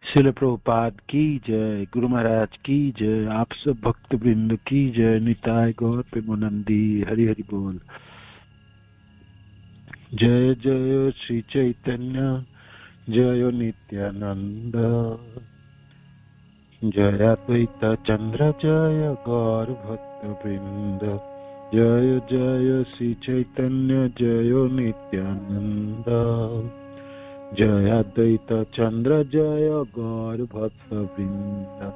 शिल प्रभुपाद की जय, गुरु महाराज की जय, आप सब भक्त वृंद की जय। निताय गौर प्रेमानंदी, हरि हरि बोल। जय जय श्री चैतन्य, जय नित्यानंद, जय अद्वैत चंद्र, जय गौर भक्त वृंद। जय जय श्री चैतन्य, जय नित्यानंद, जय अद्वैत चंद्र, जय गौर भक्त वृंद।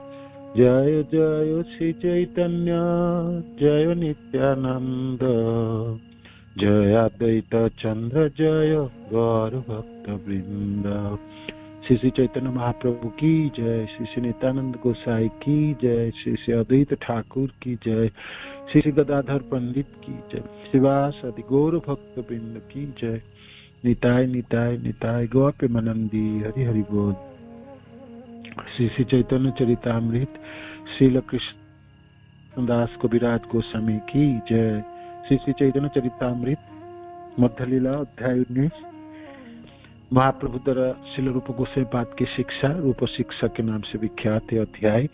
जय जय श्री चैतन्य, जय नित्यानंद, जय अद्वैत चंद्र, जय गौर भक्त वृंद। श्री श्री चैतन्य महाप्रभु की जय, श्री श्री नित्यानंद गोसाई की जय, श्री श्री अद्वैत ठाकुर की जय, श्री श्री गदाधर पंडित की जय, शिवास आदि गौर भक्त वृंद की जय। निताय निताय निताय गौर प्रेमानंदी, हरि हरि बोल। श्री श्री चैतन्य चरितामृत श्रील कृष्णदास कविराज गोस्वामी की जय। श्री श्री चैतन्य चरितामृत मध्य लीला अध्याय 19, महाप्रभु द्वारा श्रील रूप गोस्वामी पाद की शिक्षा, रूप शिक्षा के नाम से विख्यात है अध्याय।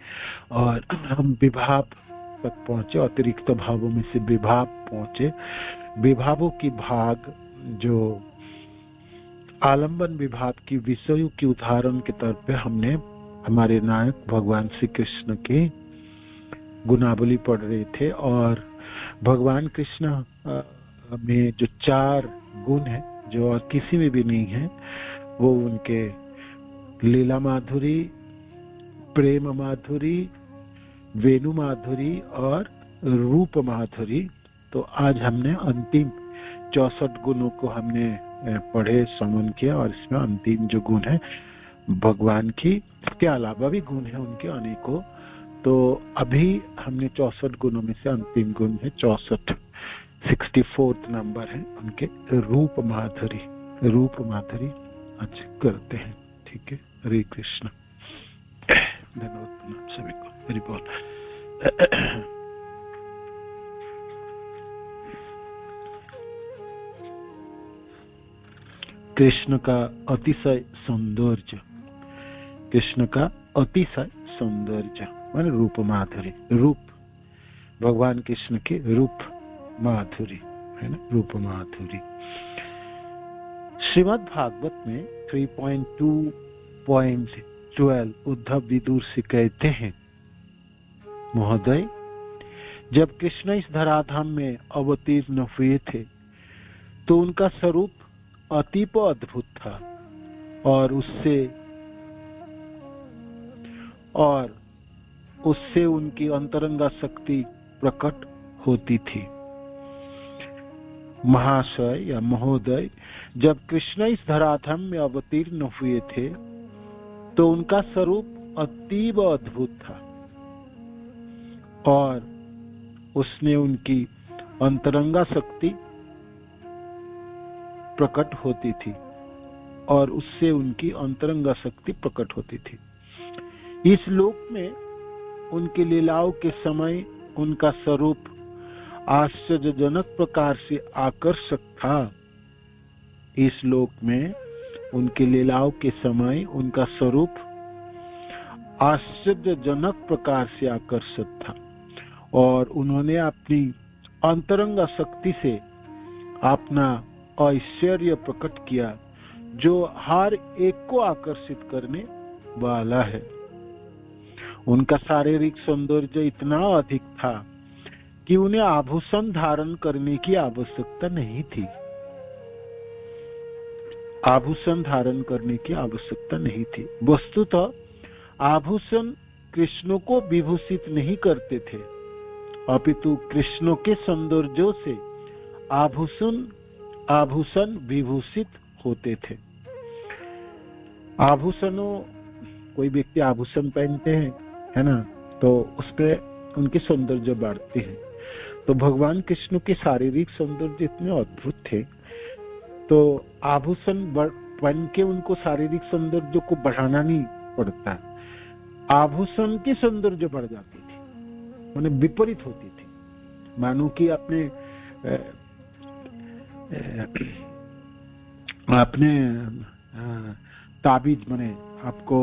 और हम विभाव तक पहुंचे, अतिरिक्त भावों में से विभाव पहुंचे। विभावों की भाग जो आलंबन विभाव की विषयों की उदाहरण के तौर पे हमने हमारे नायक भगवान श्री कृष्ण की गुणावली पढ़ रहे थे। और भगवान कृष्ण में जो 4 गुण हैं जो और किसी में भी नहीं है, वो उनके लीला माधुरी, प्रेम माधुरी, वेणु माधुरी और रूप माधुरी। तो आज हमने अंतिम 64 गुणों को हमने पढ़े, श्रवण किया। और इसमें अंतिम जो गुण है भगवान की, इसके अलावा भी गुण है उनके अनेकों। तो अभी हमने 64 गुणों में से अंतिम गुण है 64, 64th नंबर है उनके रूप माधुरी। रूप माधुरी आज करते हैं, ठीक है। हरे कृष्ण, धन्यवाद सभी को, हरि बोल। कृष्ण का अतिशय सौंदर्य, कृष्ण का अतिशय सौंदर्य माने रूप माधुरी। रूप भगवान कृष्ण के रूप माधुरी है ना, रूप माधुरी। श्रीमद् भागवत में 3.2.12 उद्धव विदुर से कहते हैं, महोदय, जब कृष्ण इस धराधाम में अवतीर्ण हुए थे तो उनका स्वरूप अतीब अद्भुत था और उससे उनकी अंतरंगा शक्ति प्रकट होती थी। महाशय या महोदय, जब कृष्ण इस धराधाम में अवतीर्ण हुए थे तो उनका स्वरूप अतीब अद्भुत था और उसने उनकी अंतरंगा शक्ति प्रकट होती थी और उससे उनकी अंतरंगा शक्ति प्रकट होती थी। इस लोक में उनकी लीलाओं के समय उनका स्वरूप आश्चर्यजनक प्रकार से आकर्षक था। इस लोक में उनकी लीलाओं के समय उनका स्वरूप आश्चर्यजनक प्रकार से आकर्षक था और उन्होंने अपनी अंतरंगा शक्ति से अपना ऐश्वर्य प्रकट किया जो हर एक को आकर्षित करने वाला है। उनका शारीरिक सौंदर्य इतना अधिक था कि उन्हें आभूषण धारण करने की आवश्यकता नहीं थी। आभूषण धारण करने की आवश्यकता नहीं थी। वस्तुतः आभूषण कृष्ण को विभूषित नहीं करते थे, अपितु कृष्ण के सौंदर्यों से आभूषण विभूषित होते थे। आभूषणों, कोई व्यक्ति आभूषण पहनते हैं, है ना, तो उस पे उनके सौंदर्य बढ़ते हैं। तो भगवान कृष्ण के शारीरिक सौंदर्य इतने अद्भुत थे, तो आभूषण पहन के उनको शारीरिक सौंदर्य को बढ़ाना नहीं पड़ता, आभूषण की सौंदर्य बढ़ जाती थी, माने विपरीत होती थी। मानो कि अपने ताबीज माने आपको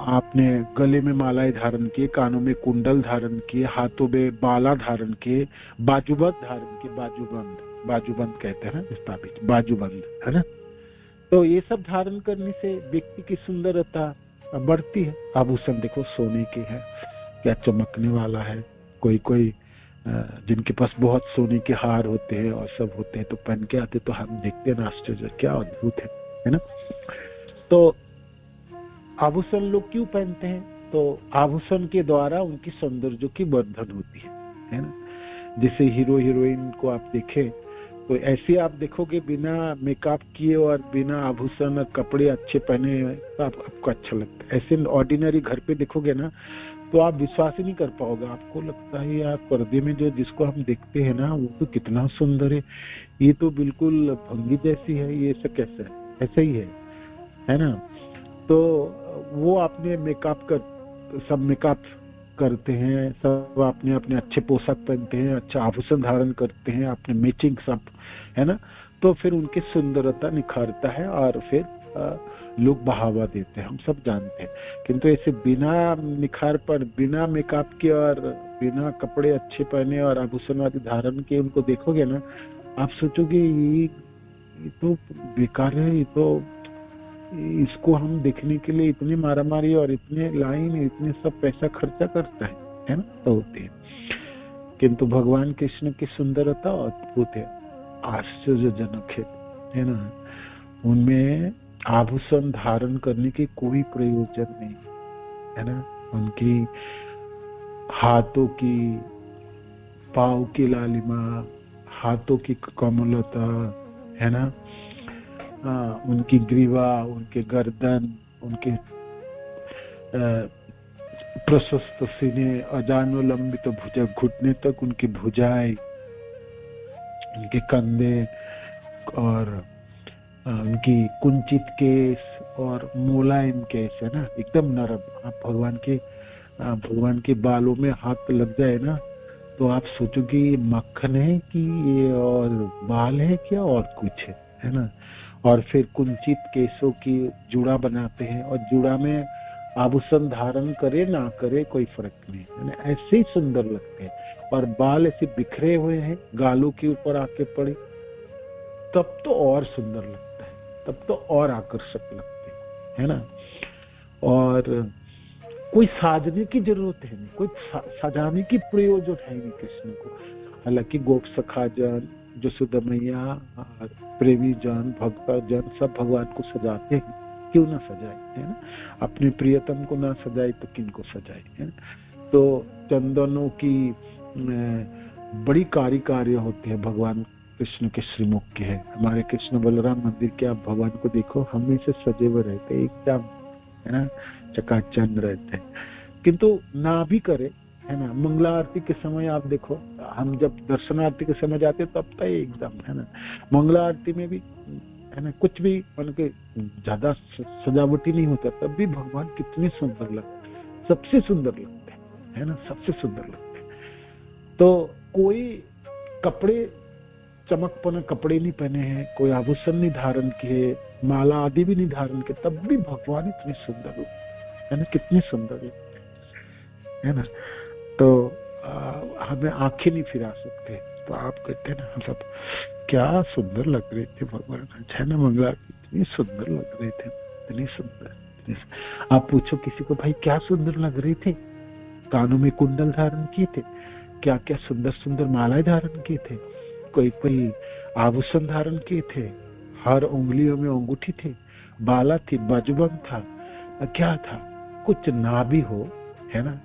आपने गले में मालाएं धारण किए, कानों में कुंडल धारण किए, हाथों में बाला धारण किए, बाजूबंद धारण किए, बाजूबंद कहते हैं ना स्थापित, बाजूबंद है ना। तो ये सब धारण करने से व्यक्ति की सुंदरता बढ़ती है। आभूषण देखो सोने के है, क्या चमकने वाला है। कोई कोई जिनके पास बहुत सोने के हार होते हैं और सब होते हैं तो पहन के आते, तो हम देखते हैं आश्चर्य, क्या अद्भुत है ना। तो आभूषण लोग क्यों पहनते हैं? तो आभूषण के द्वारा उनकी सौंदर्य की वर्धन होती है ना। जैसे हीरो हीरोइन को आप देखें तो ऐसे आप देखोगे बिना मेकअप किए और बिना आभूषण और कपड़े अच्छे पहने तो आपको अच्छा लगता है। ऐसे ऑर्डिनरी घर पे देखोगे ना तो आप विश्वास ही नहीं कर पाओगे, आपको लगता है यार पर्दे में जो जिसको हम देखते हैं ना वो तो कितना सुंदर है, ये तो बिल्कुल भंगी जैसी है, ये सब कैसा है? ऐसा ही है ना। तो वो अपने सब मेकअप करते हैं, सब अपने अपने अच्छे पोशाक पहनते हैं, अच्छा आभूषण धारण करते हैं, अपने मैचिंग सब है ना। तो फिर उनकी सुंदरता निखारता है और फिर लोग बढ़ावा देते हैं, हम सब जानते हैं। किंतु ऐसे बिना निखार पर, बिना मेकअप के और बिना कपड़े अच्छे पहने और आभूषण आदि धारण के उनको देखोगे ना, आप सोचोगे ये तो बेकार है, ये तो इसको हम देखने के लिए इतनी मारामारी और इतने लाइन, इतने सब पैसा खर्चा करता है ना। तो होती है। किंतु भगवान कृष्ण की सुंदरता अद्भुत है, आश्चर्यजनक है ना। उनमें आभूषण धारण करने की कोई प्रयोजन नहीं है ना। उनकी हाथों की, पाँव की लालिमा, हाथों की कोमलता है ना, उनकी ग्रीवा, उनके गर्दन, उनके प्रशस्त सीने, अजानुलंबित भुजा, घुटने तक उनकी भुजाएं, उनके कंधे और उनकी कुंचित केस और मुलायम केस है ना, एकदम नरम। आप भगवान के बालों में हाथ लग जाए ना तो आप सोचोगे ये मक्खन है कि ये और बाल है क्या और कुछ है ना। और फिर कुंचित केसों की जुड़ा बनाते हैं और जुड़ा में आभूषण धारण करे ना करे कोई फर्क नहीं है ना, ऐसे ही सुंदर लगते हैं। और बाल ऐसे बिखरे हुए हैं, गालों के ऊपर आके पड़े, तब तो और सुंदर लगता है, तब तो और आकर्षक लगते है ना। और कोई साजने की जरूरत है नहीं, कोई सजाने की प्रयोजन है नहीं कृष्ण को। हालांकि गोप सखा जन, जसोदा मैया और प्रेमी जन, भक्त जन सब भगवान को सजाते हैं, क्यों ना सजाए है ना। अपने प्रियतम को ना सजाए तो किन को सजाए है ना। तो चंदनों की बड़ी कार्य होती है भगवान कृष्ण के श्रीमुख के है। हमारे कृष्ण बलराम मंदिर के आप भगवान को देखो, हमेशा सजे हुए रहते एकदम है ना, चकाचौंध रहते हैं। किंतु ना भी करे है ना, मंगला आरती के समय आप देखो, हम जब दर्शनार्थी के समय जाते तब तो एकदम है ना, मंगला आरती में भी है ना कुछ भी मान के ज्यादा सजावटी नहीं होता, तब भी भगवान कितने सुंदर लगते, सबसे सुंदर लगते है ना, सबसे सुंदर लगते। तो कोई कपड़े चमकपना कपड़े नहीं पहने हैं, कोई आभूषण नहीं धारण किए, माला आदि भी नहीं धारण किए, तब भी भगवान इतने सुंदर है ना, कितने सुंदर है ना। तो हमें आंखें नहीं फिरा सकते। तो आप कहते हैं ना, मतलब क्या सुंदर लग रहे थे भगवान है ना, मंगला इतनी सुंदर लग रहे थे, इतनी सुंदर। आप पूछो किसी को, भाई क्या सुंदर लग रहे थे, कानों में कुंडल धारण किए थे, क्या क्या सुंदर सुंदर मालाएं धारण किए थे, कोई आभूषण धारण किए थे, हर उंगलियों में अंगूठी थे, बाला थी, बाजूबंद था, क्या था, कुछ ना भी हो है ना,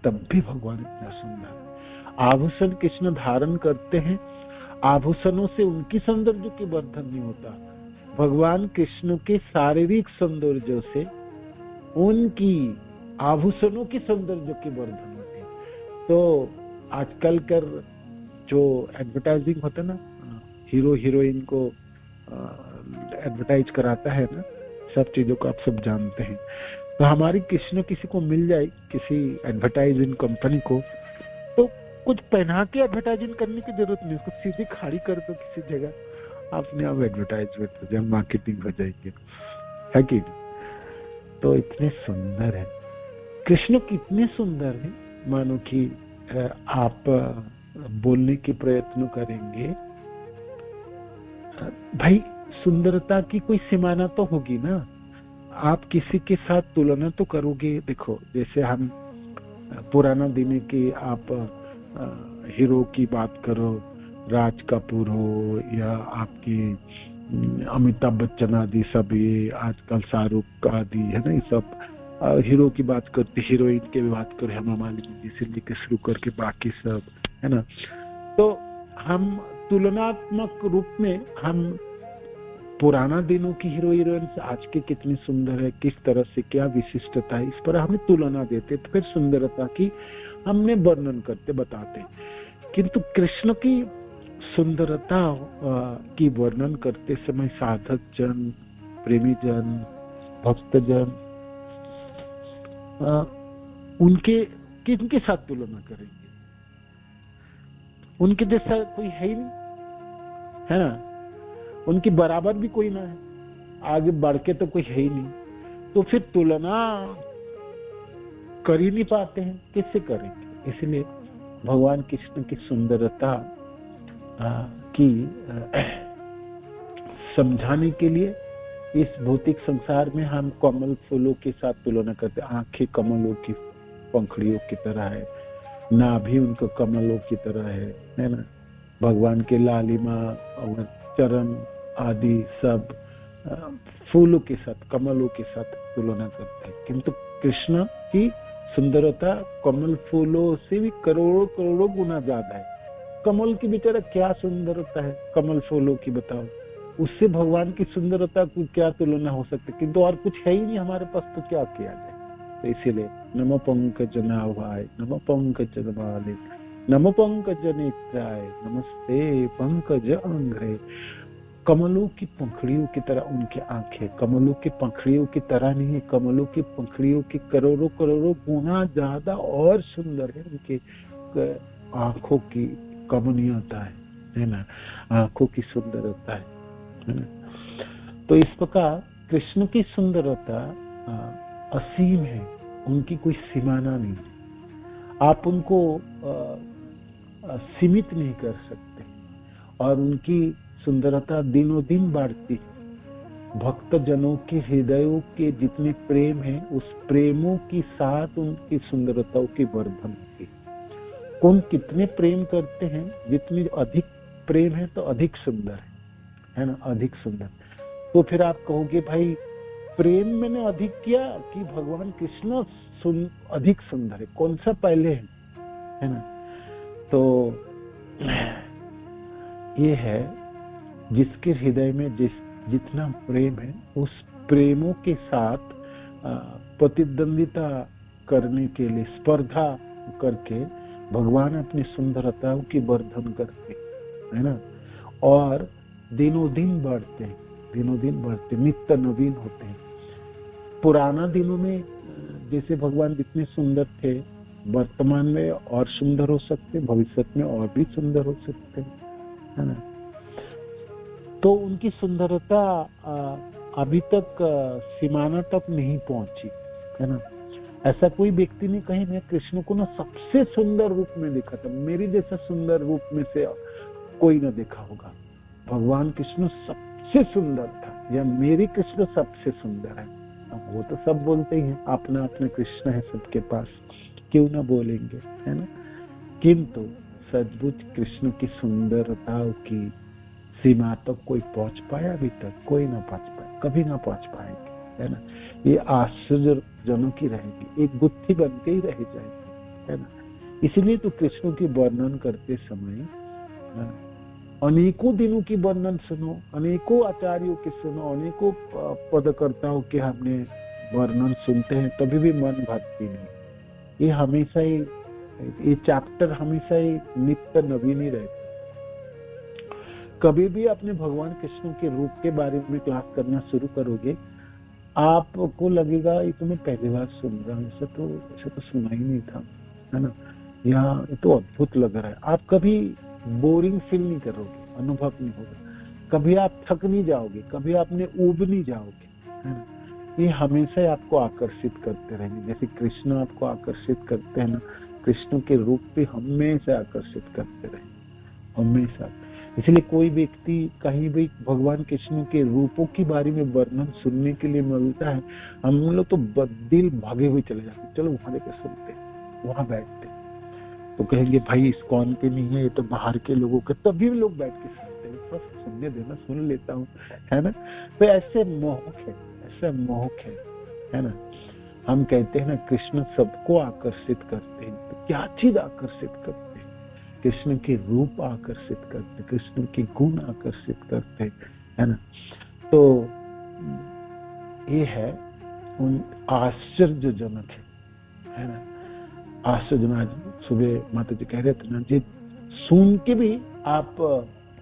तब भी भगवान इतना सुंदर। आभूषण कृष्ण धारण करते हैं, आभूषणों से उनकी सौंदर्य की वर्धन नहीं होता, भगवान कृष्ण के शारीरिक सौंदर्य से उनकी आभूषणों की सौंदर्य की वर्धन होती है। तो आजकल कर जो एडवर्टाइजिंग होता है ना, हीरो हीरोइन को एडवर्टाइज कराता है ना, सब चीजों को आप सब जानते हैं। तो हमारी कृष्ण किसी को मिल जाए, किसी एडवर्टाइजिंग कंपनी को, तो कुछ पहना के एडवर्टाइजिंग करने की जरूरत नहीं, उसको सीधी खड़ी कर दो किसी जगह, अपने आप एडवर्टाइजमेंट हो जाए, मार्केटिंग हो जाएगी है कि नहीं? तो इतने सुंदर है कृष्ण, कितने सुंदर है। मानो कि आप बोलने के प्रयत्न करेंगे, भाई सुंदरता की कोई सीमाना तो होगी ना। आप किसी के साथ तुलना तो करोगे। देखो जैसे हम पुराना दिन की आप हीरो की बात करो, राज कपूर हो या आपकी अमिताभ बच्चन आदि, सब ये आजकल शाहरुख आदि है ना, ये सब हीरो की बात करते, हीरोइन की भी बात करें, हेमा मालिनी जी से लेकर शुरू करके बाकी सब है ना। तो हम तुलनात्मक रूप में हम पुराना दिनों की हीरो हीरोइन से आज के कितनी सुंदर है, किस तरह से क्या विशिष्टता है, इस पर हमें तुलना देते, तो फिर सुंदरता की हमने वर्णन करते बताते। किंतु कृष्ण की सुंदरता की वर्णन करते समय साधक जन, प्रेमी जन, भक्त जन उनके किनके साथ तुलना करेंगे? उनके जैसा कोई है ही नहीं, है ना। उनके बराबर भी कोई ना है, आगे बढ़ के तो कोई है ही नहीं। तो फिर तुलना कर ही नहीं पाते हैं, किससे करेंगे? इसलिए भगवान कृष्ण की सुंदरता की समझाने के लिए इस भौतिक संसार में हम कमल फूलों के साथ तुलना करते। आंखें कमलों की पंखुड़ियों की तरह है, नाभि उनको कमलों की तरह है ना। भगवान के लालिमा और चरण आदि सब फूलों के साथ, कमलों के साथ तुलना करते हैं। किंतु कृष्ण की सुंदरता कमल फूलों से भी करोड़ों करोड़ों गुना ज्यादा है। कमल की बेचारा क्या सुंदरता है कमल फूलों की, बताओ। उससे भगवान की सुंदरता की क्या तुलना हो सकती है? किंतु और कुछ है ही नहीं हमारे पास, तो क्या किया जाए। तो इसीलिए नमो पंकज नाभाय, नमो पंकज मालिक, नमो पंकज नेत्राय, नमस्ते पंकज अंग्रे। कमलों की पंखुड़ियों की तरह उनकी आंखें, कमलों की पंखुड़ियों की तरह नहीं है, कमलों की पंखुड़ियों की करोड़ों करोड़ों गुना ज्यादा और सुंदर है उनके आंखों की कमनीयता है ना, आंखों की सुंदरता है ना। तो इस प्रकार कृष्ण की सुंदरता असीम है, उनकी कोई सीमाना नहीं। आप उनको सीमित नहीं कर सकते, और उनकी सुंदरता दिनों दिन बढ़ती है। भक्त जनों के हृदयों के जितने प्रेम है, उस प्रेमों के साथ उनकी सुंदरताओं की वर्धन होती है। कौन कितने प्रेम करते हैं, जितनी अधिक प्रेम है तो अधिक सुंदर है ना, अधिक सुंदर। तो फिर आप कहोगे भाई प्रेम मैंने अधिक किया कि भगवान कृष्ण अधिक सुंदर है, कौन सा पहले है ना। तो ये है जिसके हृदय में जितना प्रेम है, उस प्रेमों के साथ प्रतिद्वंदिता करने के लिए, स्पर्धा करके भगवान अपनी सुंदरताओं की वर्धन करते है ना, और दिनों दिन बढ़ते हैं, दिनों दिन बढ़ते, नित्य नवीन होते हैं। पुराना दिनों में जैसे भगवान जितने सुंदर थे, वर्तमान में और सुंदर हो सकते, भविष्य में और भी सुंदर हो सकते है ना। तो उनकी सुंदरता अभी तक सीमाना तक नहीं पहुंची है ना। ऐसा कोई व्यक्ति नहीं कहे मैं कृष्ण को ना सबसे सुंदर रूप में देखा था, मेरी जैसा सुंदर रूप में से कोई ना देखा होगा। भगवान कृष्ण सबसे सुंदर था, या मेरी कृष्ण सबसे सुंदर है। वो तो सब बोलते ही हैं, अपना अपना कृष्ण है सबके पास, क्यों ना बोलेंगे है ना। किंतु सचमुच कृष्ण की सुंदरता की सीमा तक कोई पहुंच पाया? अभी तक कोई ना पहुंच पाया, कभी ना पहुंच पाएंगे है ना। ये आश्चर्यजनक ही रहेगी, एक गुत्थी बन के ही रह जाएगी है ना। इसलिए तो कृष्ण की वर्णन करते समय अनेकों दिनों की वर्णन सुनो, अनेकों आचार्यों के सुनो, अनेकों पदकर्ताओं के हमने वर्णन सुनते हैं, तभी भी मन भरती नहीं। ये हमेशा ही, ये चैप्टर हमेशा ही नित्य नवीन ही रहता। कभी भी अपने भगवान कृष्ण के रूप के बारे में क्लास करना शुरू करोगे, आपको लगेगा ये तो मैं पहली बार सुन रहा हूँ, ऐसा तो सुना ही नहीं था है ना, यहाँ ये तो अद्भुत लग रहा है। आप कभी बोरिंग फील नहीं करोगे, अनुभव नहीं होगा, कभी आप थक नहीं जाओगे, कभी आपने ऊब नहीं जाओगे है ना। ये हमेशा आपको आकर्षित करते रहेंगे। जैसे कृष्ण आपको आकर्षित करते हैं ना, कृष्ण के रूप भी हमेशा आकर्षित करते रहेंगे, हमेशा। इसलिए कोई व्यक्ति कहीं भी भगवान कृष्ण के रूपों के बारे में वर्णन सुनने के लिए मिलता है, हम लोग तो दिल भागे हुए चले जाते, चलो वहां लेकर सुनते, वहां बैठते। तो कहेंगे भाई इस्कॉन पे नहीं है, ये तो बाहर के लोगों के, तभी भी लोग बैठ के सुनते हैं, बस सुनने देना, सुन लेता हूँ, है ना। तो ऐसे मोहक है, ऐसा मोहक है ना। हम कहते हैं ना कृष्ण सबको आकर्षित करते हैं, तो क्या चीज आकर्षित करते हैं? कृष्ण के रूप आकर्षित करते, कृष्ण के गुण आकर्षित करते, है ना। तो ये है उन आश्चर्यजनक है ना, आश्चर्यजनक। सुबह माता जी कह रहे थे ना जी, सुन के भी आप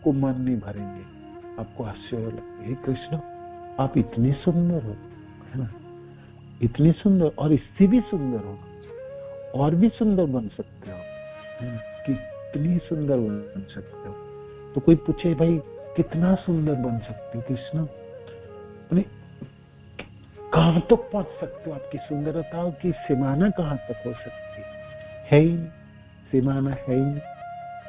को मन नहीं भरेंगे, आपको आश्चर्य लगेगा, हे कृष्ण आप इतने सुंदर हो, है ना, इतनी सुंदर, और इससे भी सुंदर हो, और भी सुंदर बन सकते हो, है ना, कितनी सुंदर बन सकते हो। तो कोई पूछे भाई कितना सुंदर बन सकते हो कृष्ण, कहां तक पहुंच सकते हो, आपकी सुंदरता की सीमाना कहां तक हो सकती है ही, सीमाना है ही,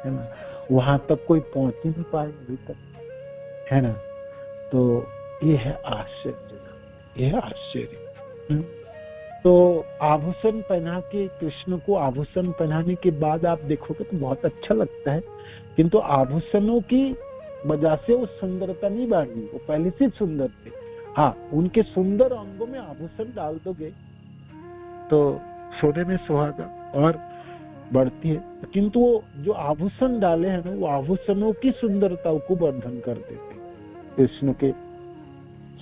है ना, वहां तक कोई पहुंच ही नहीं पाए अभी तक, है ना। तो ये है आश्चर्य, ये है आश्चर्य। तो आभूषण पहना के, कृष्ण को आभूषण पहनाने के बाद आप देखोगे तो बहुत अच्छा लगता है, किंतु आभूषणों की वजह से वो सुंदरता नहीं बढ़ी, वो पहले से सुंदर थे। हाँ, उनके सुंदर अंगों में आभूषण डाल दोगे तो सोने में सुहागा और बढ़ती है, किंतु वो जो आभूषण डाले हैं ना, वो आभूषणों की सुंदरता को वर्धन कर देते। कृष्ण के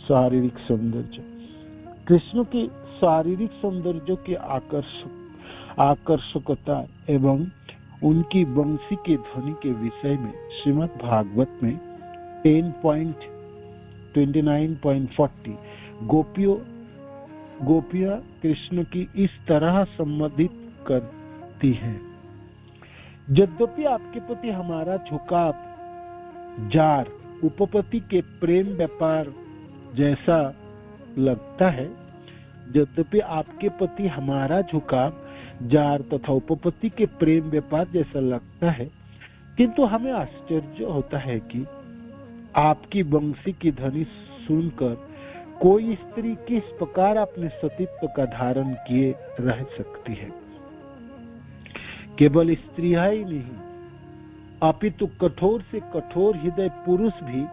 शारीरिक सौंदर्य, कृष्ण की शारीरिक सौंदर्य की आकर्षकता एवं उनकी वंशी के ध्वनि के विषय में श्रीमद् भागवत में 10.29.40 गोपियां कृष्ण की इस तरह संबोधित करती हैं, यद्यपि आपके प्रति हमारा झुकाव जार उपपति के प्रेम व्यापार जैसा लगता है, यद्यपि आपके प्रति हमारा झुकाव जार तथा उपपति के प्रेम व्यापार जैसा लगता है, किंतु हमें आश्चर्य होता है कि आपकी वंशी की ध्वनि सुनकर कोई स्त्री किस प्रकार अपने सतीत्व का धारण किए रह सकती है। केवल स्त्रियां ही नहीं, अपितु कठोर से कठोर हृदय पुरुष भी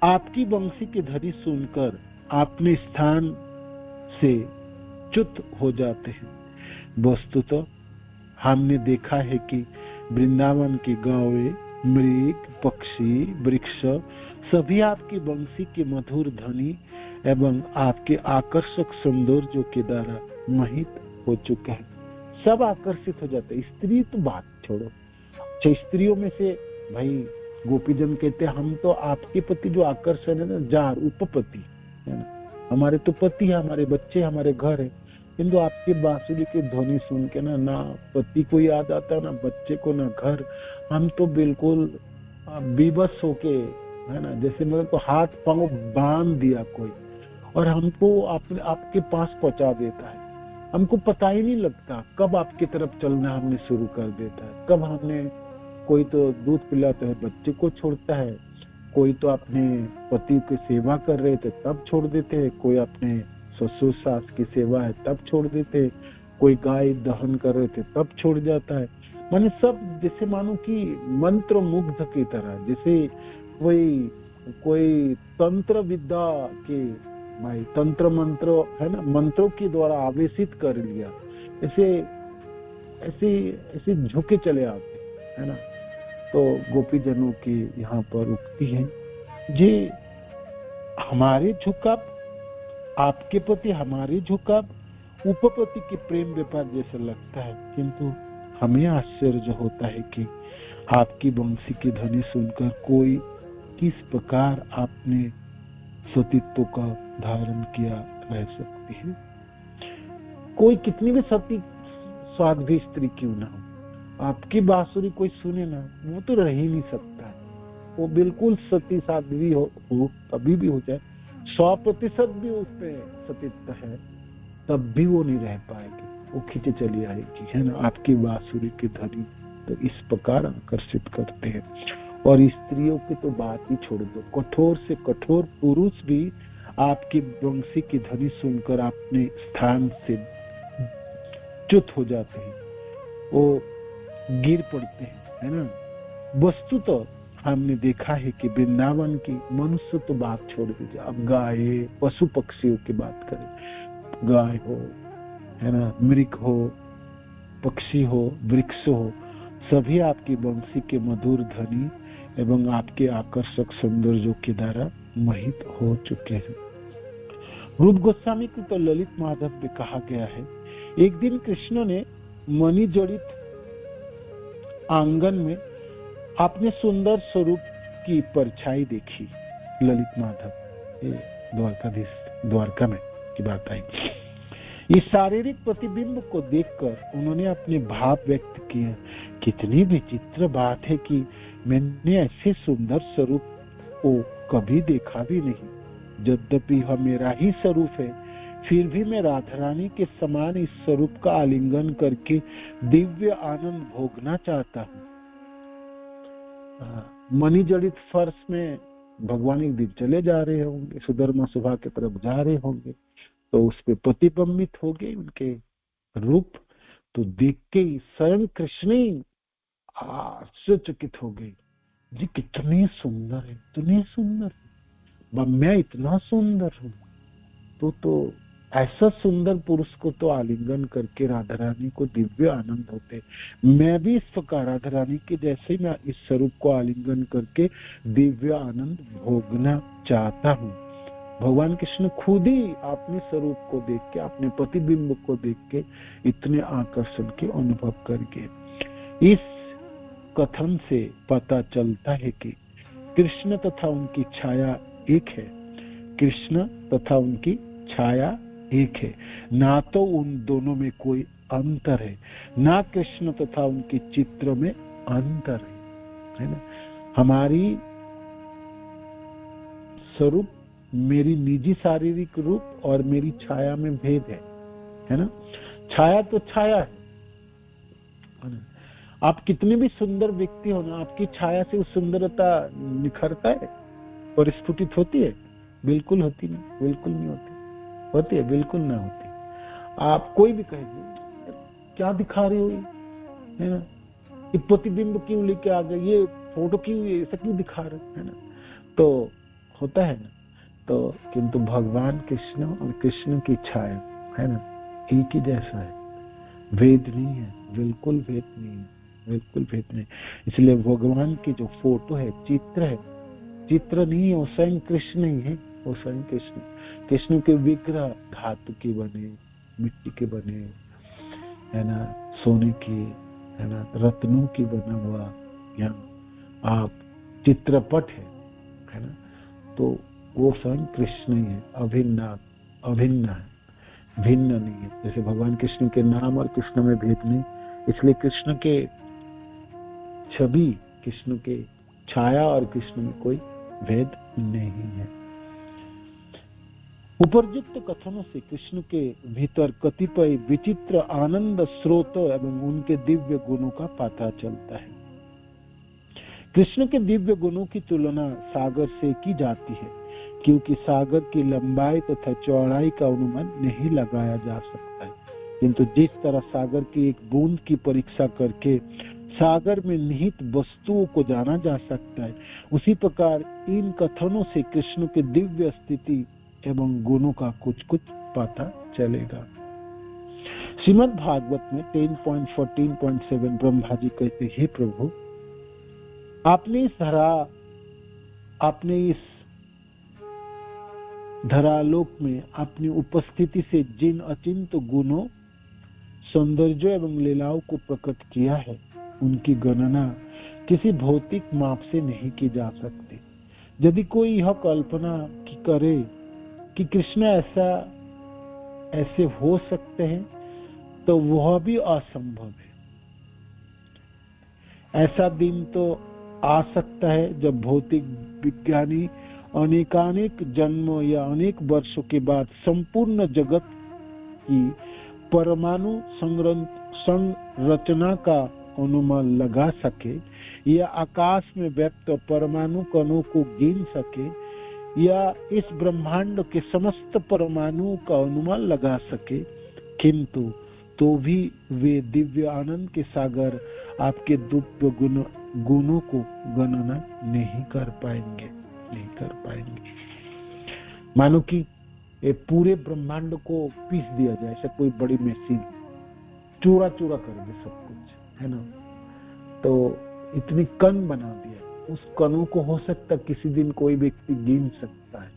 आपकी वंशी की ध्वनि सुनकर अपने स्थान से च्युत हो जाते हैं। वस्तुतः हमने देखा है कि वृंदावन के गांवे मृग, पक्षी, वृक्ष सभी आपकी वंशी की मधुर ध्वनि एवं आपके आकर्षक सौंदर्य के द्वारा मोहित हो चुके हैं। सब आकर्षित हो जाते हैं। स्त्री तो बात छोड़ो, स्त्रियों में से भाई गोपीजन कहते हैं हम तो आपके प्रति जो आकर्षण है ना, जार उपपति है ना, हमारे तो पति है, हमारे बच्चे, हमारे घर है, किंतु आपके बांसुरी की ध्वनि सुन के ना पति को याद आता है, ना बच्चे को, ना घर, हम तो बिल्कुल बेबस होके, है ना, जैसे मेरे को हाथ पांव बांध दिया कोई और हमको आपके पास पहुंचा देता है। हमको पता ही नहीं लगता कब आपकी तरफ चलना हमने शुरू कर देता है, कब हमने, कोई तो दूध पिलाता है बच्चे को छोड़ता है, कोई तो अपने पति की सेवा कर रहे थे तब छोड़ देते हैं, कोई अपने ससुर सास की सेवा है तब छोड़ देते, कोई गाय दहन कर रहे थे तब छोड़ जाता है। माने सब जैसे मानो कि मंत्र मुग्ध की तरह, जैसे कोई तंत्र विद्या के, भाई तंत्र मंत्र है ना, मंत्रों के द्वारा आवेशित कर लिया, ऐसे झुके चले आते, है ना। तो गोपीजनों की यहाँ पर उक्ति है, जे हमारे झुकाव, आपके प्रति हमारे झुकाव उपपति के प्रेम व्यापार जैसा लगता है, किंतु हमें आश्चर्य होता है कि आपकी वंशी की ध्वनि सुनकर कोई किस प्रकार आपने सतीत्व का धारण किया रह सकती है। कोई कितनी भी सती साध्वी स्त्री क्यों ना हो, आपकी बांसुरी कोई सुने ना, वो तो रह ही नहीं सकता है, वो बिल्कुल सती साध्वी हो तभी भी हो जाए, 100% भी उसमें सतीत्व है, तब भी वो नहीं रह पाएगी, वो खींचे चली आएगी, है ना। आपकी बांसुरी की ध्वनि तो इस प्रकार आकर्षित करते हैं। और स्त्रियों की तो बात ही छोड़ दो, कठोर से कठोर पुरुष भी आपकी बंसी की ध्वनि सुनकर अपने स्थान से च्युत हो जाते हैं, वो गिर पड़ते हैं, है ना। वस्तु तो हमने देखा है कि वृंदावन की मनुष्य तो बात छोड़ दीजिए, अब गाय पशु पक्षियों की बात करें, गाय हो, है ना, मृग हो, पक्षी हो, वृक्ष हो, सभी आपकी बंसी के मधुर ध्वनि एवं आपके आकर्षक सौंदर्यों के द्वारा मोहित हो चुके हैं। रूप गोस्वामी को तो ललित माधव में कहा गया है, एक दिन कृष्ण ने मणि जड़ित आंगन में अपने सुंदर स्वरूप की परछाई देखी। ललित माधव, ये द्वारकाधीश, द्वारका में की बात आई। इस शारीरिक प्रतिबिंब को देखकर उन्होंने अपने भाव व्यक्त किए, कितनी विचित्र बात है कि मैंने ऐसे सुंदर स्वरूप को कभी देखा भी नहीं। यद्यपि यह मेरा ही स्वरूप है, फिर भी मैं राधा रानी के समान इस स्वरूप का आलिंगन करके दिव्य आनंद भोगना चाहता हूँ। मणि जड़ित फर्श में भगवान एक दिन चले जा रहे होंगे, सुधर्मा सुभा की तरफ जा रहे होंगे, तो उस पे प्रतिबिंबित हो गए उनके रूप, तो देख के स्वयं कृष्ण आश्चर्यचकित हो गए, जी कितने सुंदर है, इतने सुंदर है, मैं इतना सुंदर हूँ। तो ऐसा सुंदर पुरुष को तो आलिंगन करके राधा रानी को दिव्य आनंद होते। मैं भी इस प्रकार राधा रानी के जैसे मैं इस स्वरूप को आलिंगन करके दिव्य आनंद भोगना चाहता हूँ। भगवान कृष्ण खुद ही अपने स्वरूप को देख के, अपने प्रतिबिंब को देख के इतने आकर्षण के अनुभव करके, इस कथन से पता चलता है कि कृष्ण तथा उनकी छाया एक है। कृष्ण तथा उनकी छाया एक है, ना तो उन दोनों में कोई अंतर है, ना कृष्ण तथा उनके चित्र में अंतर है ना। हमारी स्वरूप, मेरी निजी शारीरिक रूप और मेरी छाया में भेद है ना। छाया तो छाया है ना। आप कितने भी सुंदर व्यक्ति हो ना, आपकी छाया से उस सुंदरता निखरता है और स्फुटित होती है? बिल्कुल होती नहीं, बिल्कुल नहीं होती। होती है? बिल्कुल ना होती। आप कोई भी कहेंगे क्या दिखा रहे हो, है ना, ये प्रतिबिंब क्यों लेके आ गए, ये फोटो क्यों, ऐसा क्यों दिखा रहे, है ना। तो होता है ना। तो किंतु भगवान कृष्ण और कृष्ण की छाया, है ना, एक ही जैसा है, भेद नहीं है, बिल्कुल भेद नहीं है, बिल्कुल भेद नहीं। इसलिए भगवान की जो फोटो है, चित्र है, चित्र नहीं है, वो स्वयं कृष्ण ही है, वो स्वयं कृष्ण। कृष्ण के विग्रह धातु के बने, मिट्टी के बने, है ना, सोने के, है ना, रत्नों की बना हुआ यहाँ आप चित्रपट है ना, तो वो स्वयं कृष्ण ही है, अभिन्न है, भिन्न नहीं है। जैसे भगवान कृष्ण के नाम और कृष्ण में भेद नहीं, इसलिए कृष्ण के छवि, कृष्ण के छाया और कृष्ण में कोई भेद नहीं है। उपर्युक्त कथनों से कृष्ण के भीतर कतिपय विचित्र आनंद स्रोत एवं उनके दिव्य गुणों का पता चलता है। कृष्ण के दिव्य गुणों की तुलना सागर से की जाती है, क्योंकि सागर की लंबाई तथा चौड़ाई का अनुमान नहीं लगाया जा सकता है, किंतु जिस तरह सागर की एक बूंद की परीक्षा करके सागर में निहित वस्तुओं को जाना जा सकता है, उसी प्रकार इन कथनों से कृष्ण के दिव्य स्थिति एवं गुणों का कुछ कुछ पता चलेगा। श्रीमद् भागवत में 10.14.7 ब्रह्मा जी कहते, हे प्रभु, आपने इस धरालोक में अपनी उपस्थिति से जिन अचिंत गुणों, सौंदर्य एवं लीलाओं को प्रकट किया है, उनकी गणना किसी भौतिक माप से नहीं की जा सकती। यदि कोई यह कल्पना करे कि कृष्ण ऐसे हो सकते हैं, तो वह भी असंभव है। ऐसा दिन तो आ सकता है जब भौतिक विज्ञानी अनेकानेक जन्मों या अनेक वर्षों के बाद संपूर्ण जगत की परमाणु संरचना का अनुमान लगा सके, या आकाश में व्यक्त परमाणु कणों को गिन सके, या इस ब्रह्मांड के समस्त परमाणुओं का अनुमान लगा सके, किंतु तो भी वे दिव्य आनंद के सागर आपके दिव्य गुणों को गणना नहीं कर पाएंगे। मानो कि ये पूरे ब्रह्मांड को पीस दिया जाए, ऐसा कोई बड़ी मशीन चूरा चूरा कर दे सब कुछ, है ना। तो इतनी कण बना दिया, उस कणों को हो सकता किसी दिन कोई व्यक्ति गिन सकता है,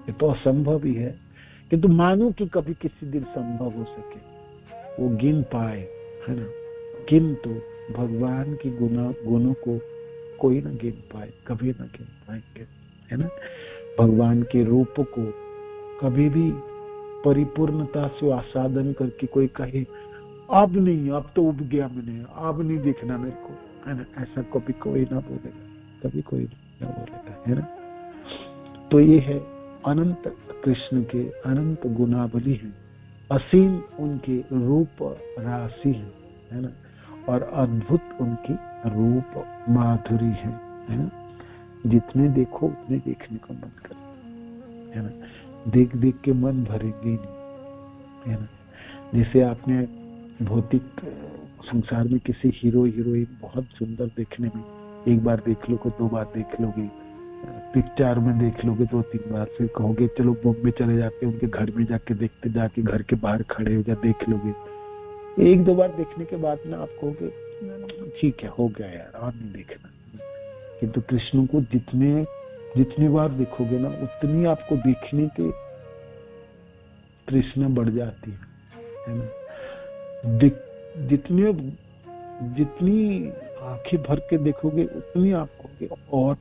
ये तो असंभव ही है, किंतु मानो कि कभी किसी दिन संभव हो सके, वो गिन पाए, है ना। किंतु भगवान की गुणों को कोई ना गिन पाए, कभी ना गिन पाएंगे, है ना। भगवान के रूप को कभी भी परिपूर्णता से आस्वादन करके कोई कहे अब नहीं, अब तो उब गया मैंने, अब नहीं देखना मेरे को, है ना, ऐसा कभी कोई ना बोलेगा, कभी कोई ना बोलेगा, है ना। तो ये है अनंत कृष्ण के अनंत गुणावली है, असीम उनके रूप राशि है ना, और अद्भुत उनकी रूप माधुरी है ना। जितने देखो उतने देखने को मन करता है ना, देख देख के मन भरेंगे नहीं, है ना। जैसे आपने भौतिक संसार में किसी हीरो हीरोइन बहुत सुंदर देखने में, एक बार देख लो, 2 बार देख लोगे, पिक्चर में देख लोगे 2-3 बार, फिर कहोगे चलो बॉम्बे चले जाते हैं, उनके घर में जाके देखते, जाके घर के बाहर खड़े हो जा देख लोगे। 1-2 बार देखने के बाद ना आप कहोगे ठीक है, हो गया यार, और नहीं देखना। किंतु कृष्ण को जितनी बार देखोगे ना, उतनी आपको देखने की तृष्णा बढ़ जाती है ना। जितनी आंखें भर के देखोगे उतनी आपको और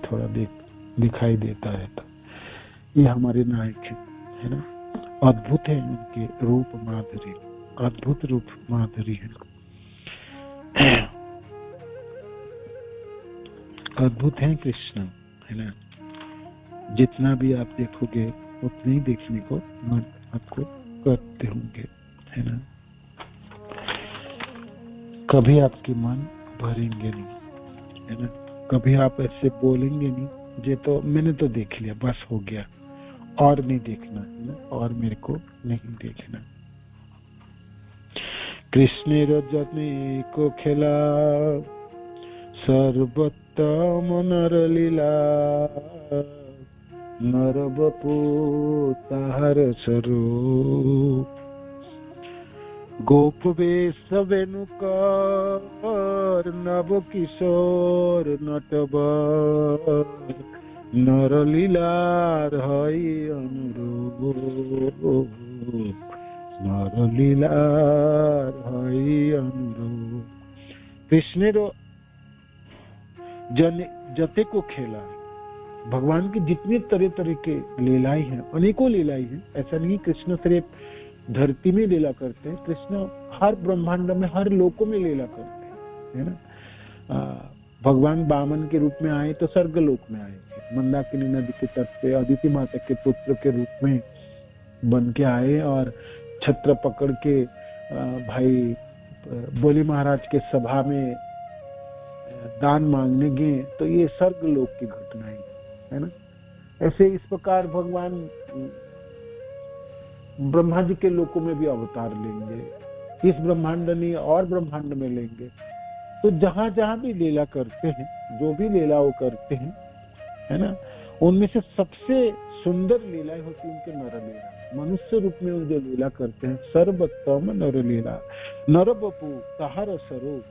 थोड़ा दिखाई देता रहता। ये हमारे नायक है ना, अद्भुत है उनके रूप माधुरी, अद्भुत रूप माधुरी है, अद्भुत है कृष्ण, है ना। जितना भी आप देखोगे उतने ही देखने को मन आपको करते होंगे, है ना। कभी आपके मन भरेंगे नहीं, है ना। कभी आप ऐसे बोलेंगे नहीं, ये तो मैंने तो देख लिया, बस हो गया, और नहीं देखना, है ना, और मेरे को नहीं देखना। कृष्ण रजनी को खेला सर्वोत्तम नर लीला, नर बपू ताहर स्वरूप, गोप वेश वेणुकर नव किशोर नटवर, नर लीलार हई अनुरूप, नर लीलार हई अनुरूप। कृष्ण जते को खेला, भगवान की जितनी तरह के लीलाएं हैं, अनेकों लीलाएं हैं, ऐसा नहीं कृष्ण सिर्फ धरती में लीला करते हैं, कृष्ण हर ब्रह्मांड में, हर लोकों में लीला करते हैं, है ना। भगवान वामन के रूप में आए तो स्वर्गलोक में आए, मंदाकिनी नदी के तट पे अदिति माता के पुत्र के रूप में बन के आए, और छत्र पकड़ के भाई बोली महाराज के सभा में दान मांगने गए, तो ये स्वर्गलोक की घटनाएं है ना। ऐसे इस प्रकार भगवान ब्रह्मा जी के लोकों में भी अवतार लेंगे, इस ब्रह्मांड नहीं और ब्रह्मांड में लेंगे। तो जहां जहां भी लीला करते हैं, जो भी लीला वो करते हैं, है ना, उनमें से सबसे सुंदर लीलाएं होती है उनके नर लीला। मनुष्य रूप में जो लीला करते हैं, सर्वोत्तम नर लीला, नर बपू ताहर स्वरूप।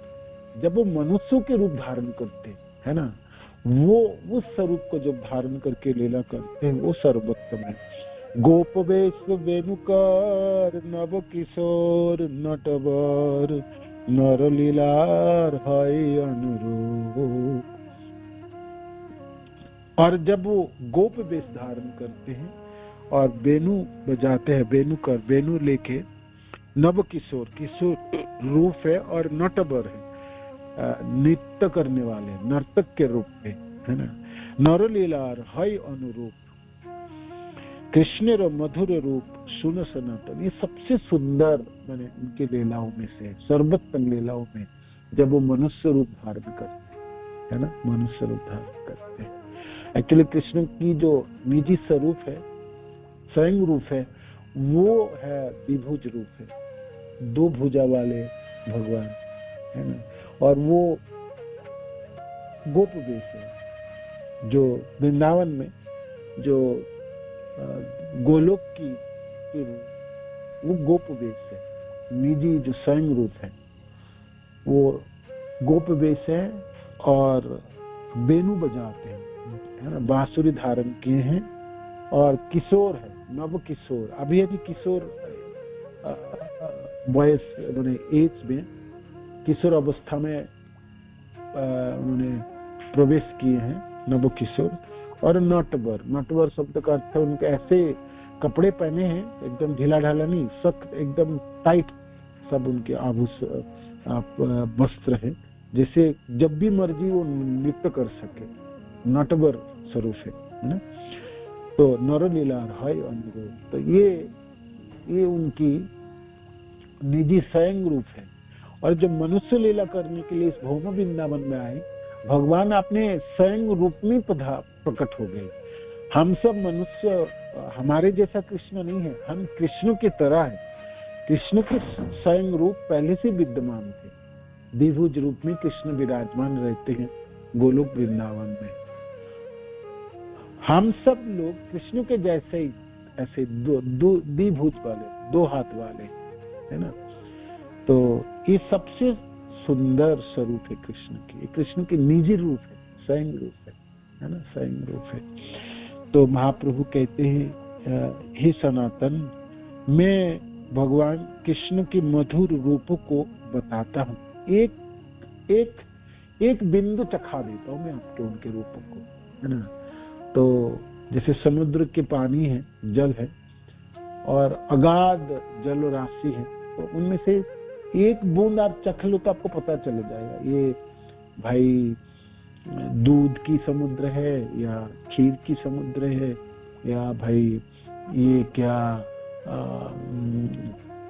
जब वो मनुष्यों के रूप धारण करते है ना, वो उस स्वरूप को जब धारण करके लीला करते हैं, वो सर्वोत्तम है। गोप वेश वेणुकर नव किशोर नटवर, नर लीलार हई अनुरूप। और जब वो गोप वेश धारण करते हैं और वेणु बजाते हैं, वेणुकर वेणु लेके, नव किशोर किशोर रूप है, और नटवर है, नृत्य करने वाले नर्तक के रूप में, है ना। नरलीलार है अनुरूप, कृष्ण मधुर रूप सुन सनातन। ये सबसे सुंदर मैंने उनके लीलाओं में से, सर्वोत्तम लीलाओं में, जब वो मनुष्य रूप धारण करते है ना, मनुष्य रूप धारण करते हैं। एक्चुअली कृष्ण की जो निजी स्वरूप है, स्वयं रूप है, वो है द्विभुज रूप है, दो भुजा वाले भगवान है ना। और वो गोप वेश है, जो वृंदावन में जो गोलोक की वो गोप वेश है, निजी जो स्वयं रूप है वो गोप वेश है। और बेनु बजाते हैं है ना, बांसुरी धारण किए हैं, और किशोर है, नव किशोर, अभी अभी किशोर बॉयस उन्होंने एज में, किशोर अवस्था में उन्होंने प्रवेश किए हैं, नव किशोर। और नटवर, नटवर शब्द का अर्थ उनके ऐसे कपड़े पहने हैं एकदम ढीला ढाला नहीं, सख्त एकदम टाइट सब उनके आभूषण वस्त्र है, जैसे जब भी मर्जी वो नृत्य कर सके, नटवर स्वरूप है ना। तो नरलीला है अनुरूप, तो ये उनकी निजी स्वयं रूप है। और जब मनुष्य लीला करने के लिए इस भौम वृंदावन में आए, भगवान अपने स्वयं रूप में प्रकट हो गए। हम सब मनुष्य हमारे जैसा कृष्ण नहीं है, हम कृष्ण की तरह है। कृष्ण के स्वयं रूप पहले से विद्यमान थे, द्विभुज रूप में कृष्ण विराजमान रहते हैं गोलोक वृंदावन में। हम सब लोग कृष्ण के जैसे ही ऐसे द्विभुज वाले, दो हाथ वाले है ना। तो ये सबसे सुंदर स्वरूप है कृष्ण की, कृष्ण के निजी रूप है, स्वयं रूप है ना, स्वयं रूप है। तो महाप्रभु कहते हैं, हे सनातन, मैं भगवान कृष्ण के मधुर रूप को बताता हूँ, एक बिंदु चखा देता हूँ मैं आपके उनके रूपों को, है ना। तो जैसे समुद्र के पानी है, जल है, और अगाध जल राशि है, तो उनमें से एक बूंद आप चख लो तो आपको पता चल जाएगा ये भाई दूध की समुद्र है या खीर की समुद्र है, या भाई ये क्या